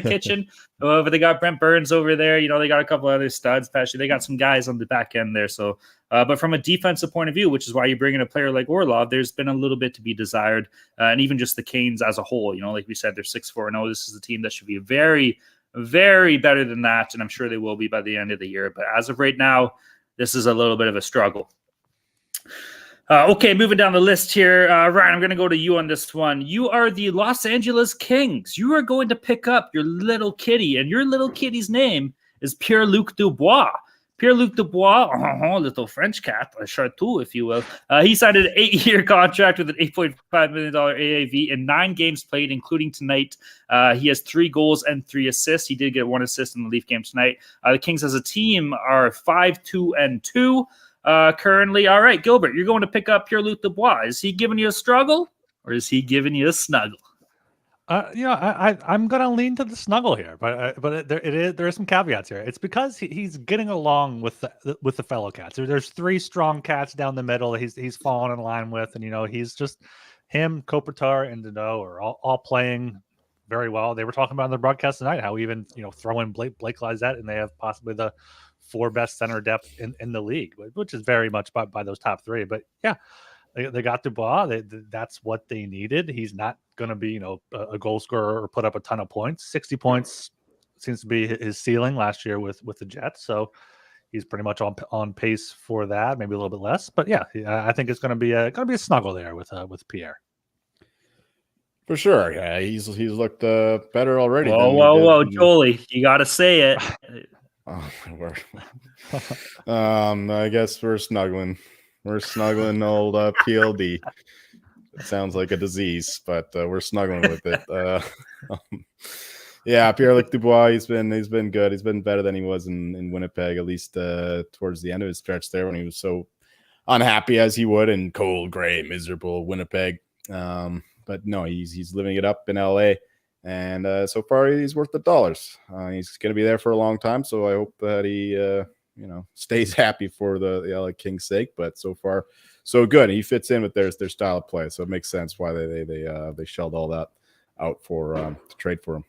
kitchen. But they got Brent Burns over there. They got a couple other studs, especially. They got some guys on the back end there. So, but from a defensive point of view, which is why you bring in a player like Orlov, there's been a little bit to be desired. And even just the Canes as a whole, like we said, they're 6-4-0. This is a team that should be very, very better than that. And I'm sure they will be by the end of the year. But as of right now, this is a little bit of a struggle. Okay, moving down the list here. Ryan, I'm going to go to you on this one. You are the Los Angeles Kings. You are going to pick up your little kitty, and your little kitty's name is Pierre-Luc Dubois. Pierre-Luc Dubois, little French cat, a Chartou, if you will. He signed an 8-year contract with an $8.5 million AAV in 9 games played, including tonight. He has 3 goals and 3 assists. He did get 1 assist in the Leaf game tonight. The Kings as a team are 5-2-2. Currently. All right, Gilbert, you're going to pick up Pierre-Luc Dubois. Is he giving you a struggle or is he giving you a snuggle? I'm going to lean to the snuggle here, but there are some caveats here. It's because he's getting along with the fellow cats. There's 3 strong cats down the middle. He's fallen in line with, and he's just him, Kopitar, and Dano are all playing very well. They were talking about in the broadcast tonight how even throw in Blake Lizette, and they have possibly the 4 best center depth in the league, which is very much by those top 3. But yeah, they got Dubois. That's what they needed. He's not going to be a goal scorer or put up a ton of points. 60 points seems to be his ceiling last year with the Jets. So he's pretty much on pace for that, maybe a little bit less. But yeah, I think it's going to be a snuggle there with Pierre. For sure, yeah, he's looked better already. Whoa, Jolie, you got to say it. I guess we're snuggling. We're snuggling old PLD. It sounds like a disease, but we're snuggling with it. Yeah, Pierre-Luc Dubois, he's been good. He's been better than he was in Winnipeg, at least towards the end of his stretch there when he was so unhappy as he would in cold, gray, miserable Winnipeg. But no, he's living it up in LA. And so far, he's worth the dollars. He's going to be there for a long time, so I hope that he, stays happy for the LA Kings' sake. But so far, so good. He fits in with their style of play, so it makes sense why they shelled all that out for to trade for him.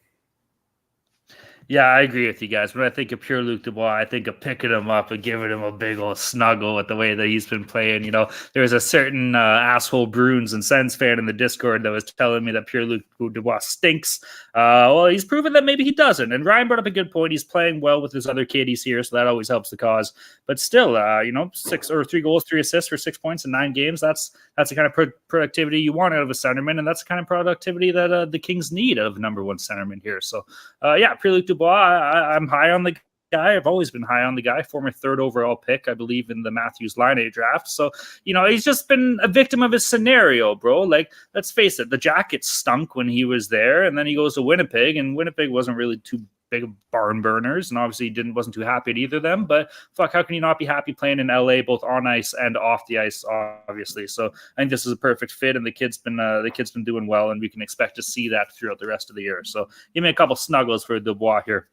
Yeah, I agree with you guys. When I think of pure Luc Dubois, I think of picking him up and giving him a big old snuggle with the way that he's been playing. You know, there's a certain asshole Bruins and Sens fan in the Discord that was telling me that pure Luc Dubois stinks. Well, he's proven that maybe he doesn't. And Ryan brought up a good point. He's playing well with his other kiddies here, so that always helps the cause. But still, 3 goals, 3 assists for 6 points in 9 games. That's the kind of productivity you want out of a centerman, and that's the kind of productivity that the Kings need out of a number one centerman here. So, pure Luc Dubois, I'm high on the guy. I've always been high on the guy. Former 3rd overall pick, I believe, in the Matthews Line draft. So, he's just been a victim of his scenario, bro. Like, let's face it, the Jackets stunk when he was there, and then he goes to Winnipeg, and Winnipeg wasn't really too big barn burners, and obviously wasn't too happy at either of them. But fuck, how can you not be happy playing in LA, both on ice and off the ice, obviously? So I think this is a perfect fit, and the kid's been doing well, and we can expect to see that throughout the rest of the year. So give me a couple snuggles for Dubois here.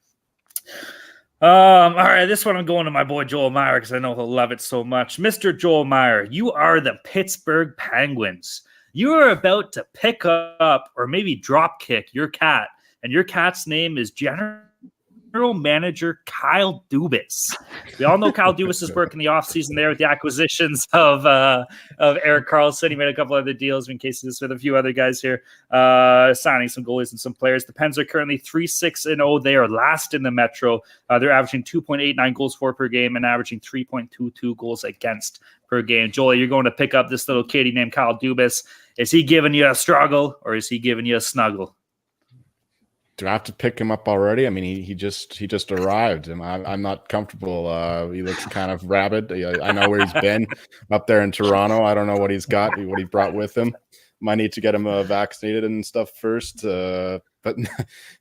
All right, this one I'm going to my boy Joel Meyer because I know he'll love it so much. Mr. Joel Meyer, you are the Pittsburgh Penguins. You are about to pick up or maybe drop kick your cat, and your cat's name is General Manager Kyle Dubas. We all know Kyle Dubas' work in the offseason there with the acquisitions of Erik Karlsson. He made a couple other deals in case this with a few other guys here, signing some goalies and some players. The Pens are currently 3-6-0. They are last in the Metro. They're averaging 2.89 goals for per game and averaging 3.22 goals against per game. Joel, you're going to pick up this little kitty named Kyle Dubas. Is he giving you a struggle or is he giving you a snuggle? Do I have to pick him up already? I mean, he just arrived, and I'm not comfortable. He looks kind of rabid. I know where he's been up there in Toronto. I don't know what he's got, what he brought with him. Might need to get him vaccinated and stuff first. But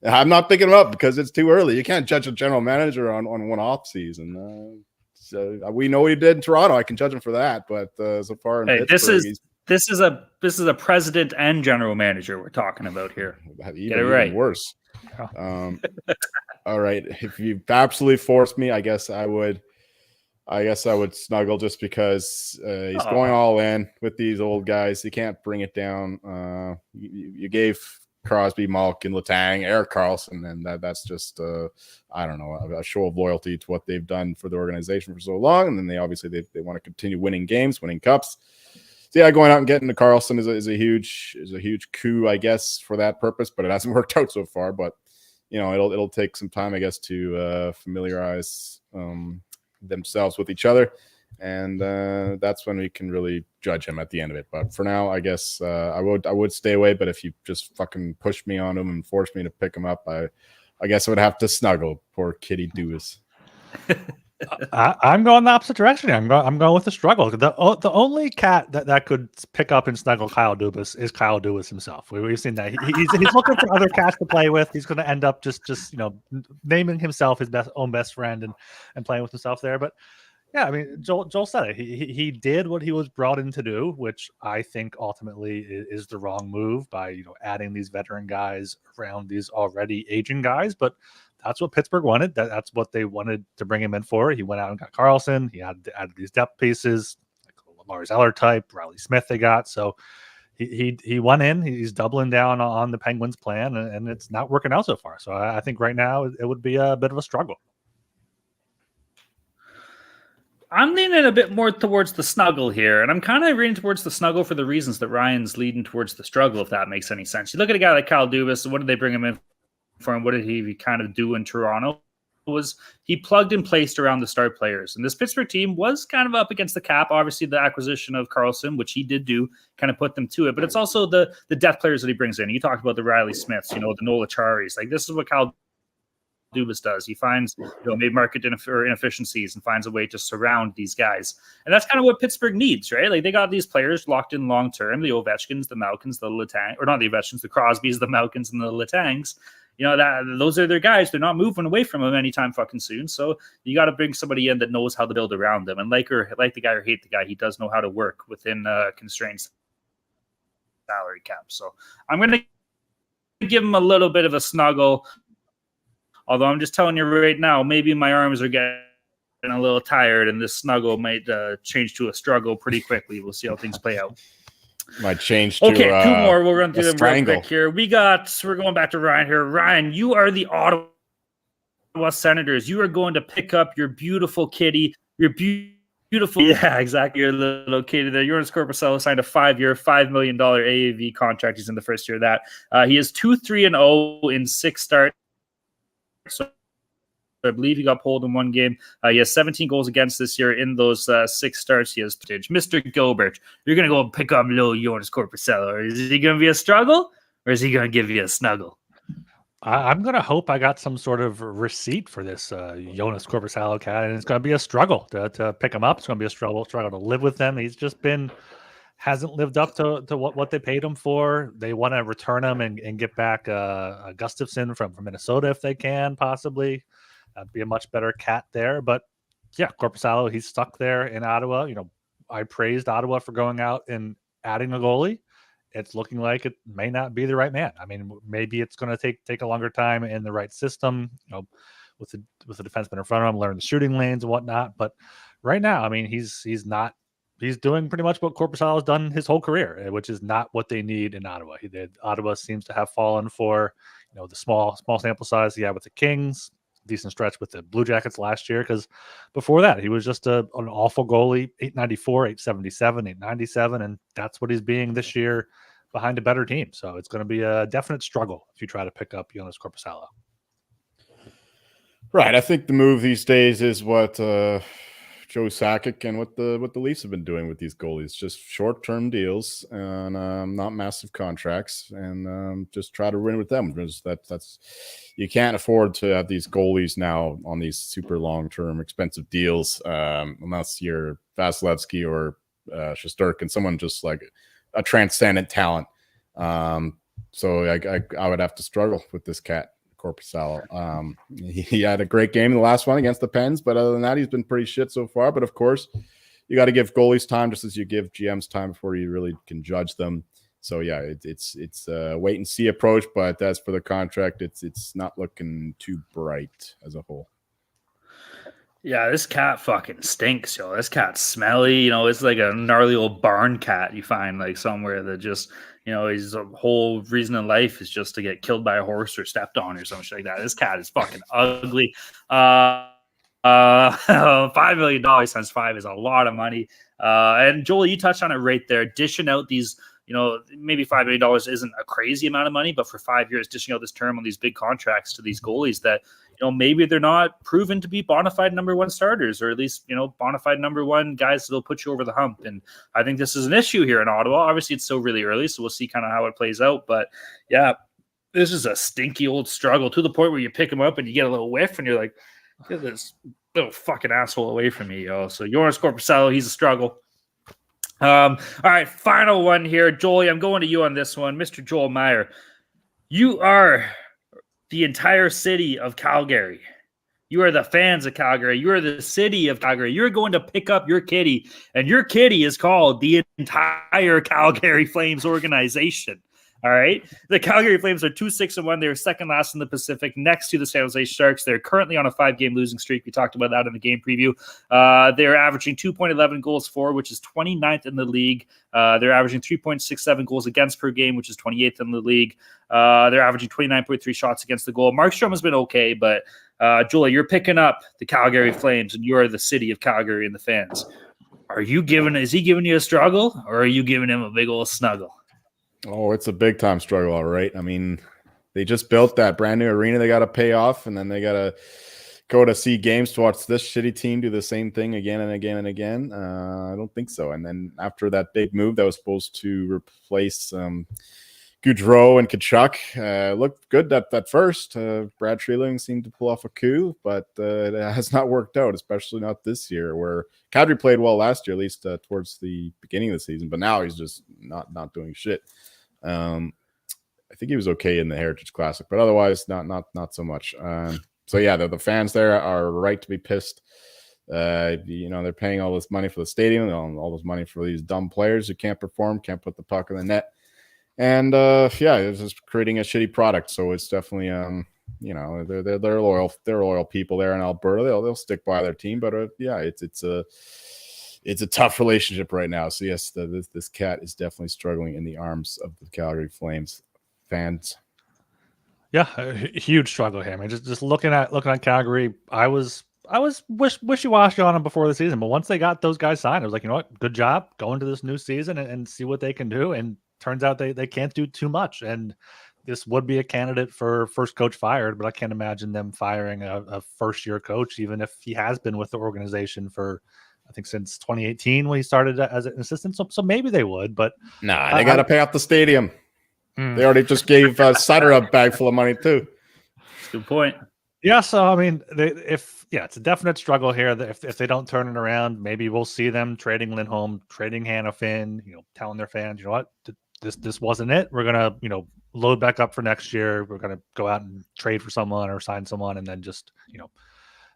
I'm not picking him up because it's too early. You can't judge a general manager on one off season. So we know what he did in Toronto. I can judge him for that. But so far in Pittsburgh, this is a president and general manager we're talking about here. Get it right. Even worse. All right. If you absolutely forced me, I guess I would snuggle just because he's going all in with these old guys. He can't bring it down. You gave Crosby, Malkin, Letang, Erik Karlsson, and that's just I don't know, a show of loyalty to what they've done for the organization for so long. And then they want to continue winning games, winning cups. So yeah, going out and getting the Karlsson is a huge coup, I guess, for that purpose. But it hasn't worked out so far. But it'll take some time, I guess, to familiarize themselves with each other, and that's when we can really judge him at the end of it. But for now, I guess I would stay away. But if you just fucking push me on him and force me to pick him up, I guess I would have to snuggle poor Kitty Dewis. I'm going the opposite direction. I'm going with the struggle. The only cat that could pick up and snuggle Kyle Dubas is Kyle Dubas himself. We've seen that he's looking for other cats to play with. He's going to end up just naming himself his own best friend and playing with himself there. But yeah, I mean, Joel said it. He did what he was brought in to do, which I think ultimately is the wrong move by adding these veteran guys around these already aging guys, but. That's what Pittsburgh wanted. That's what they wanted to bring him in for. He went out and got Karlsson. He added these depth pieces, like Lars Eller type, Riley Smith they got. So he went in. He's doubling down on the Penguins' plan, and it's not working out so far. So I think right now it would be a bit of a struggle. I'm leaning a bit more towards the snuggle here, and I'm kind of leaning towards the snuggle for the reasons that Ryan's leading towards the struggle, if that makes any sense. You look at a guy like Kyle Dubas, what did they bring him in for him? What did he kind of do in Toronto? Was he plugged and placed around the star players, and this Pittsburgh team was kind of up against the cap. Obviously, the acquisition of Karlsson, which he did do, kind of put them to it. But it's also the depth players that he brings in. You talked about the Riley Smiths, the Nola Charis. Like, this is what Kyle Dubas does. He finds maybe market inefficiencies and finds a way to surround these guys, and that's kind of what Pittsburgh needs, right? Like, they got these players locked in long term. The Ovechkins, the Malkins, the Letang, or not the Ovechkins, the Crosbys, the Malkins, and the Letangs. Those are their guys. They're not moving away from them anytime fucking soon. So you got to bring somebody in that knows how to build around them. And like the guy or hate the guy, he does know how to work within constraints salary cap. So I'm going to give him a little bit of a snuggle. Although I'm just telling you right now, maybe my arms are getting a little tired, and this snuggle might change to a struggle pretty quickly. We'll see how things play out. Might change to okay, two more. We'll run through them real strangle. quick here. We're going back to Ryan here. Ryan, you are the Ottawa Senators, you are going to pick up your beautiful kitty, your beautiful, yeah, exactly, your little kitty there. Joonas Korpisalo signed a 5-year, $5 million AAV contract. He's in the first year of that. He is 2-3-0 in 6 starts. So I believe he got pulled in 1 game. He has 17 goals against this year in those 6 starts. He has Mr. Gilbert. You're going to go pick up little Joonas Korpisalo. Is he going to be a struggle or is he going to give you a snuggle? I'm going to hope I got some sort of receipt for this Joonas Korpisalo cat, and it's going to be a struggle to pick him up. It's going to be a struggle to live with him. He's just hasn't lived up to what they paid him for. They want to return him and get back Gustafsson from Minnesota if they can, possibly. Be a much better cat there. But yeah, Korpisalo, he's stuck there in Ottawa. I praised Ottawa for going out and adding a goalie. It's looking like it may not be the right man. I mean, maybe it's going to take a longer time in the right system, with the defenseman in front of him, learn the shooting lanes and whatnot. But right now, I mean, he's doing pretty much what Korpisalo has done his whole career, which is not what they need in Ottawa. Ottawa seems to have fallen for, the small sample size he had with the Kings, decent stretch with the Blue Jackets last year, because before that he was just an awful goalie. 894, 877, 897, and that's what he's being this year behind a better team. So it's going to be a definite struggle if you try to pick up Joonas Korpisalo. Right. I think the move these days is what Joe Sakic and what the Leafs have been doing with these goalies. Just short-term deals and not massive contracts, and just try to win with them. That's you can't afford to have these goalies now on these super long-term expensive deals unless you're Vasilevsky or Shesterkin, someone just like a transcendent talent. So I would have to struggle with this cat, Korpisalo. He had a great game in the last one against the Pens, but other than that, he's been pretty shit so far. But of course, you got to give goalies time, just as you give GMs time before you really can judge them. So yeah, it's a wait and see approach. But as for the contract, it's not looking too bright as a whole. Yeah, this cat fucking stinks, yo. This cat's smelly. It's like a gnarly old barn cat you find like somewhere that just, his whole reason in life is just to get killed by a horse or stepped on or something like that. This cat is fucking ugly. $5 million times 5 is a lot of money. And Joel, you touched on it right there. Dishing out these, maybe $5 million isn't a crazy amount of money, but for 5 years, dishing out this term on these big contracts to these goalies that, maybe they're not proven to be bona fide number 1 starters, or at least, bona fide number 1 guys that'll put you over the hump. And I think this is an issue here in Ottawa. Obviously, it's still really early, so we'll see kind of how it plays out. But yeah, this is a stinky old struggle to the point where you pick him up and you get a little whiff and you're like, get this little fucking asshole away from me, yo. So Joonas Korpisalo, he's a struggle. All right, final one here. Joel, I'm going to you on this one. Mr. Joel Meyer, you are the entire city of Calgary. You are the fans of Calgary. You are the city of Calgary. You're going to pick up your kitty, and your kitty is called the entire Calgary Flames organization. All right. The Calgary Flames are 2-6-1. They're second last in the Pacific, next to the San Jose Sharks. They're currently on a 5-game losing streak. We talked about that in the game preview. They're averaging 2.11 goals for, which is 29th in the league. They're averaging 3.67 goals against per game, which is 28th in the league. They're averaging 29.3 shots against the goal. Markstrom has been okay, but Julia, you're picking up the Calgary Flames, and you are the city of Calgary and the fans. Is he giving you a struggle, or are you giving him a big old snuggle? Oh, it's a big time struggle, all right. I mean, they just built that brand new arena they got to pay off, and then they got to go to see games to watch this shitty team do the same thing again and again and again. I don't think so. And then after that big move that was supposed to replace Goudreau and Tkachuk, looked good at first. Brad Treliving seemed to pull off a coup, but it has not worked out, especially not this year, where Kadri played well last year, at least towards the beginning of the season, but now he's just not doing shit. I think he was okay in the Heritage Classic, but otherwise not so much. So yeah, the fans there are right to be pissed. They're paying all this money for the stadium, all this money for these dumb players who can't perform, can't put the puck in the net, and it's just creating a shitty product. So it's definitely they're loyal people there in Alberta. They'll stick by their team, but it's a tough relationship right now. So yes, this cat is definitely struggling in the arms of the Calgary Flames fans. Yeah, a huge struggle here. I mean, just looking at Calgary, I was wishy-washy on them before the season, but once they got those guys signed, I was like, you know what, good job, go into this new season and see what they can do. And turns out they can't do too much. And this would be a candidate for first coach fired, but I can't imagine them firing a first-year coach, even if he has been with the organization for, I think, since 2018 when he started as an assistant. So maybe they would, but Nah, they got to pay off the stadium. They already just gave Sutter a bag full of money too. That's a good point. Yeah, so I mean, it's a definite struggle here. That if they don't turn it around, maybe we'll see them trading Lindholm, trading Hanifin, telling their fans, you know what, this wasn't it. We're gonna, load back up for next year. We're gonna go out and trade for someone or sign someone, and then just,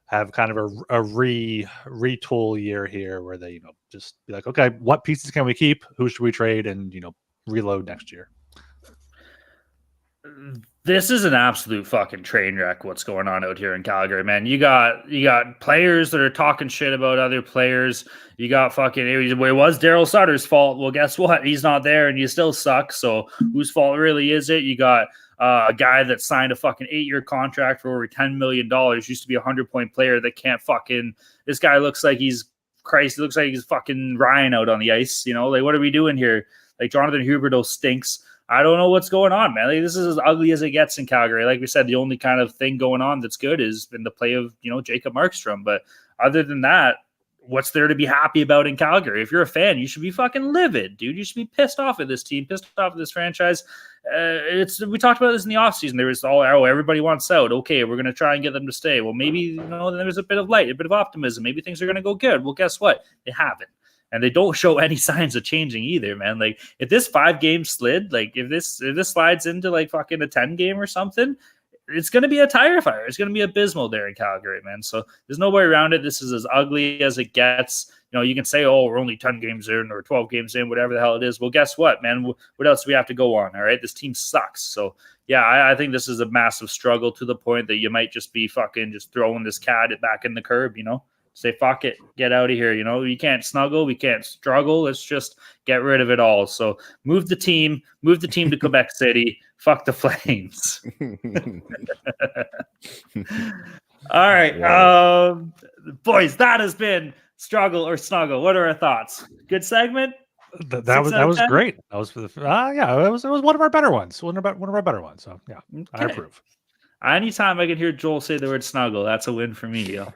have kind of a retool year here where they, just be like, okay, what pieces can we keep? Who should we trade? And reload next year. This is an absolute fucking train wreck. What's going on out here in Calgary, man? You got players that are talking shit about other players. You got fucking. It was Daryl Sutter's fault. Well, guess what? He's not there, and you still suck. So whose fault really is it? You got a guy that signed a fucking 8-year contract for over $10 million. Used to be a 100-point player that can't fucking. This guy looks like he's Christ. He looks like he's fucking Ryan out on the ice. Like what are we doing here? Like Jonathan Huberdeau stinks. I don't know what's going on, man. Like, this is as ugly as it gets in Calgary. Like we said, the only kind of thing going on that's good is in the play of, Jacob Markstrom. But other than that, what's there to be happy about in Calgary? If you're a fan, you should be fucking livid, dude. You should be pissed off at this team, pissed off at this franchise. We talked about this in the offseason. There was everybody wants out. Okay, we're going to try and get them to stay. Well, maybe, there's a bit of light, a bit of optimism. Maybe things are going to go good. Well, guess what? They haven't. And they don't show any signs of changing either, man. Like if this 5-game slid, like if this slides into like fucking a 10-game or something, it's going to be a tire fire. It's going to be abysmal there in Calgary, man. So there's no way around it. This is as ugly as it gets. You can say, oh, we're only 10 games in or 12 games in, whatever the hell it is. Well, guess what, man? What else do we have to go on? All right. This team sucks. So yeah, I think this is a massive struggle to the point that you might just be fucking just throwing this cat back in the curb, Say, fuck it, get out of here. You can't snuggle, we can't struggle. Let's just get rid of it all. So move the team to Quebec City. Fuck the Flames. All right. Boys, that has been Struggle or Snuggle. What are our thoughts? Good segment? That was great. That was for the it was one of our better ones. One of our better ones. So yeah, okay. I approve. Anytime I can hear Joel say the word snuggle, that's a win for me, yo.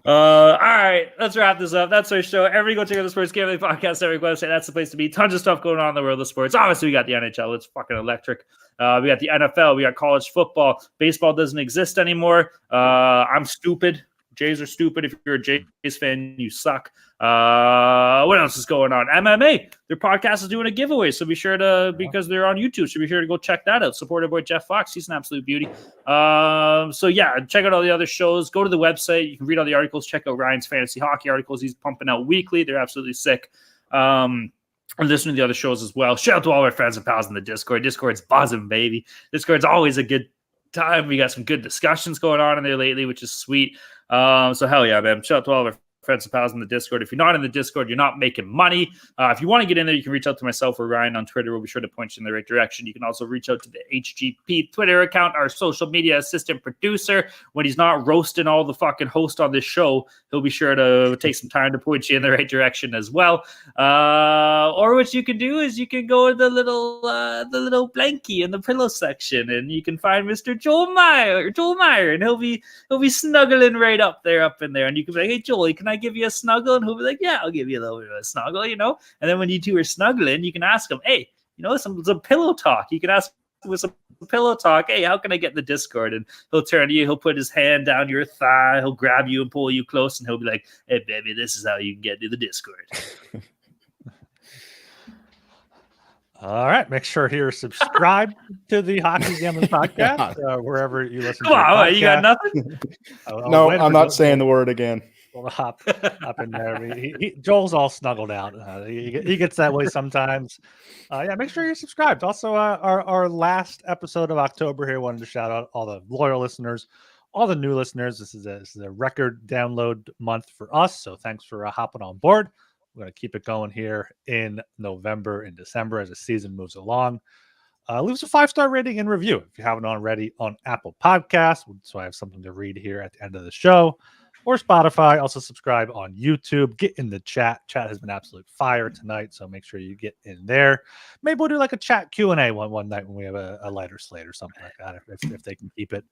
All right, let's wrap this up. That's our show. Everybody go check out the Sports Gambling Podcast every website. That's the place to be. Tons of stuff going on in the world of sports. Obviously, we got the NHL. It's fucking electric. We got the NFL. We got college football. Baseball doesn't exist anymore. I'm stupid. Jays are stupid. If you're a Jays fan, you suck. What else is going on? MMA. Their podcast is doing a giveaway, so be sure to, because they're on YouTube, so be sure to go check that out. Support our boy Jeff Fox. He's an absolute beauty. So yeah, check out all the other shows. Go to the website. You can read all the articles. Check out Ryan's fantasy hockey articles. He's pumping out weekly. They're absolutely sick. And listen to the other shows as well. Shout out to all our friends and pals in the Discord. Discord's buzzing, baby. Discord's always a good time. We got some good discussions going on in there lately, which is sweet. So hell yeah, man. Shout out to all of our friends and pals in the Discord. If you're not in the Discord, you're not making money. If you want to get in there, you can reach out to myself or Ryan on Twitter. We'll be sure to point you in the right direction. You can also reach out to the HGP Twitter account, our social media assistant producer. When he's not roasting all the fucking host on this show, he'll be sure to take some time to point you in the right direction as well. Or what you can do is you can go to the little blankie in the pillow section, and you can find Mr. Joel Meyer, and he'll be snuggling right up in there. And you can be like, hey, Joel, can I give you a snuggle? And he'll be like, yeah, I'll give you a little bit of a snuggle, And then when you two are snuggling, you can ask him, hey, some pillow talk. You can ask with some pillow talk, hey, how can I get in the Discord? And he'll turn to you, he'll put his hand down your thigh, he'll grab you and pull you close, and he'll be like, hey, baby, this is how you can get to the Discord. All right, make sure you're subscribed to the Hockey Gambling Podcast wherever you listen. Come on, you got nothing? No, I'm not saying the word again. We'll hop in there. Joel's all snuggled out. He gets that way sometimes. Yeah, make sure you're subscribed. Also, our last episode of October here, wanted to shout out all the loyal listeners, all the new listeners. This is a record download month for us, so thanks for hopping on board. We're going to keep it going here in November and December as the season moves along. leave us a 5-star rating and review if you haven't already on Apple Podcasts. So I have something to read here at the end of the show, or Spotify. Also subscribe on YouTube. Get in the chat. Chat has been absolute fire tonight, so make sure you get in there. Maybe we'll do like a chat Q&A one night when we have a lighter slate or something like that, if they can keep it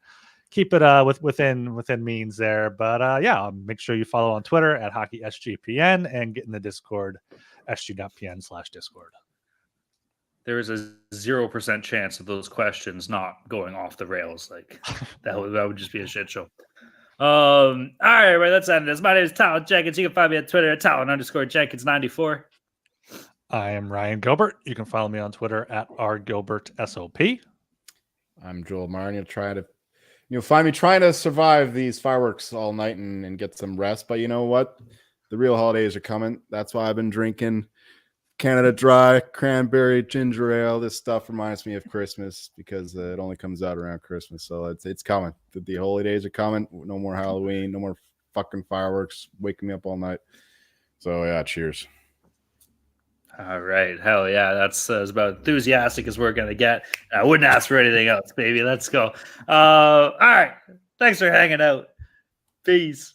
within means there. But yeah, make sure you follow on Twitter at HockeySGPN and get in the Discord, sg.pn/Discord. There is a 0% chance of those questions not going off the rails. Like that would just be a shit show. All right, let's end this. My name is Talon Jenkins. You can find me on Twitter at Talon_Jenkins94. I am Ryan Gilbert. You can follow me on Twitter at rgilbertsop. I'm Joel Martin. You'll find me trying to survive these fireworks all night and get some rest. But you know what? The real holidays are coming. That's why I've been drinking Canada Dry, cranberry, ginger ale. This stuff reminds me of Christmas because it only comes out around Christmas. So it's coming. The holidays are coming. No more Halloween. No more fucking fireworks waking me up all night. So yeah, cheers. All right. Hell yeah. That's as about enthusiastic as we're going to get. I wouldn't ask for anything else, baby. Let's go. All right. Thanks for hanging out. Peace.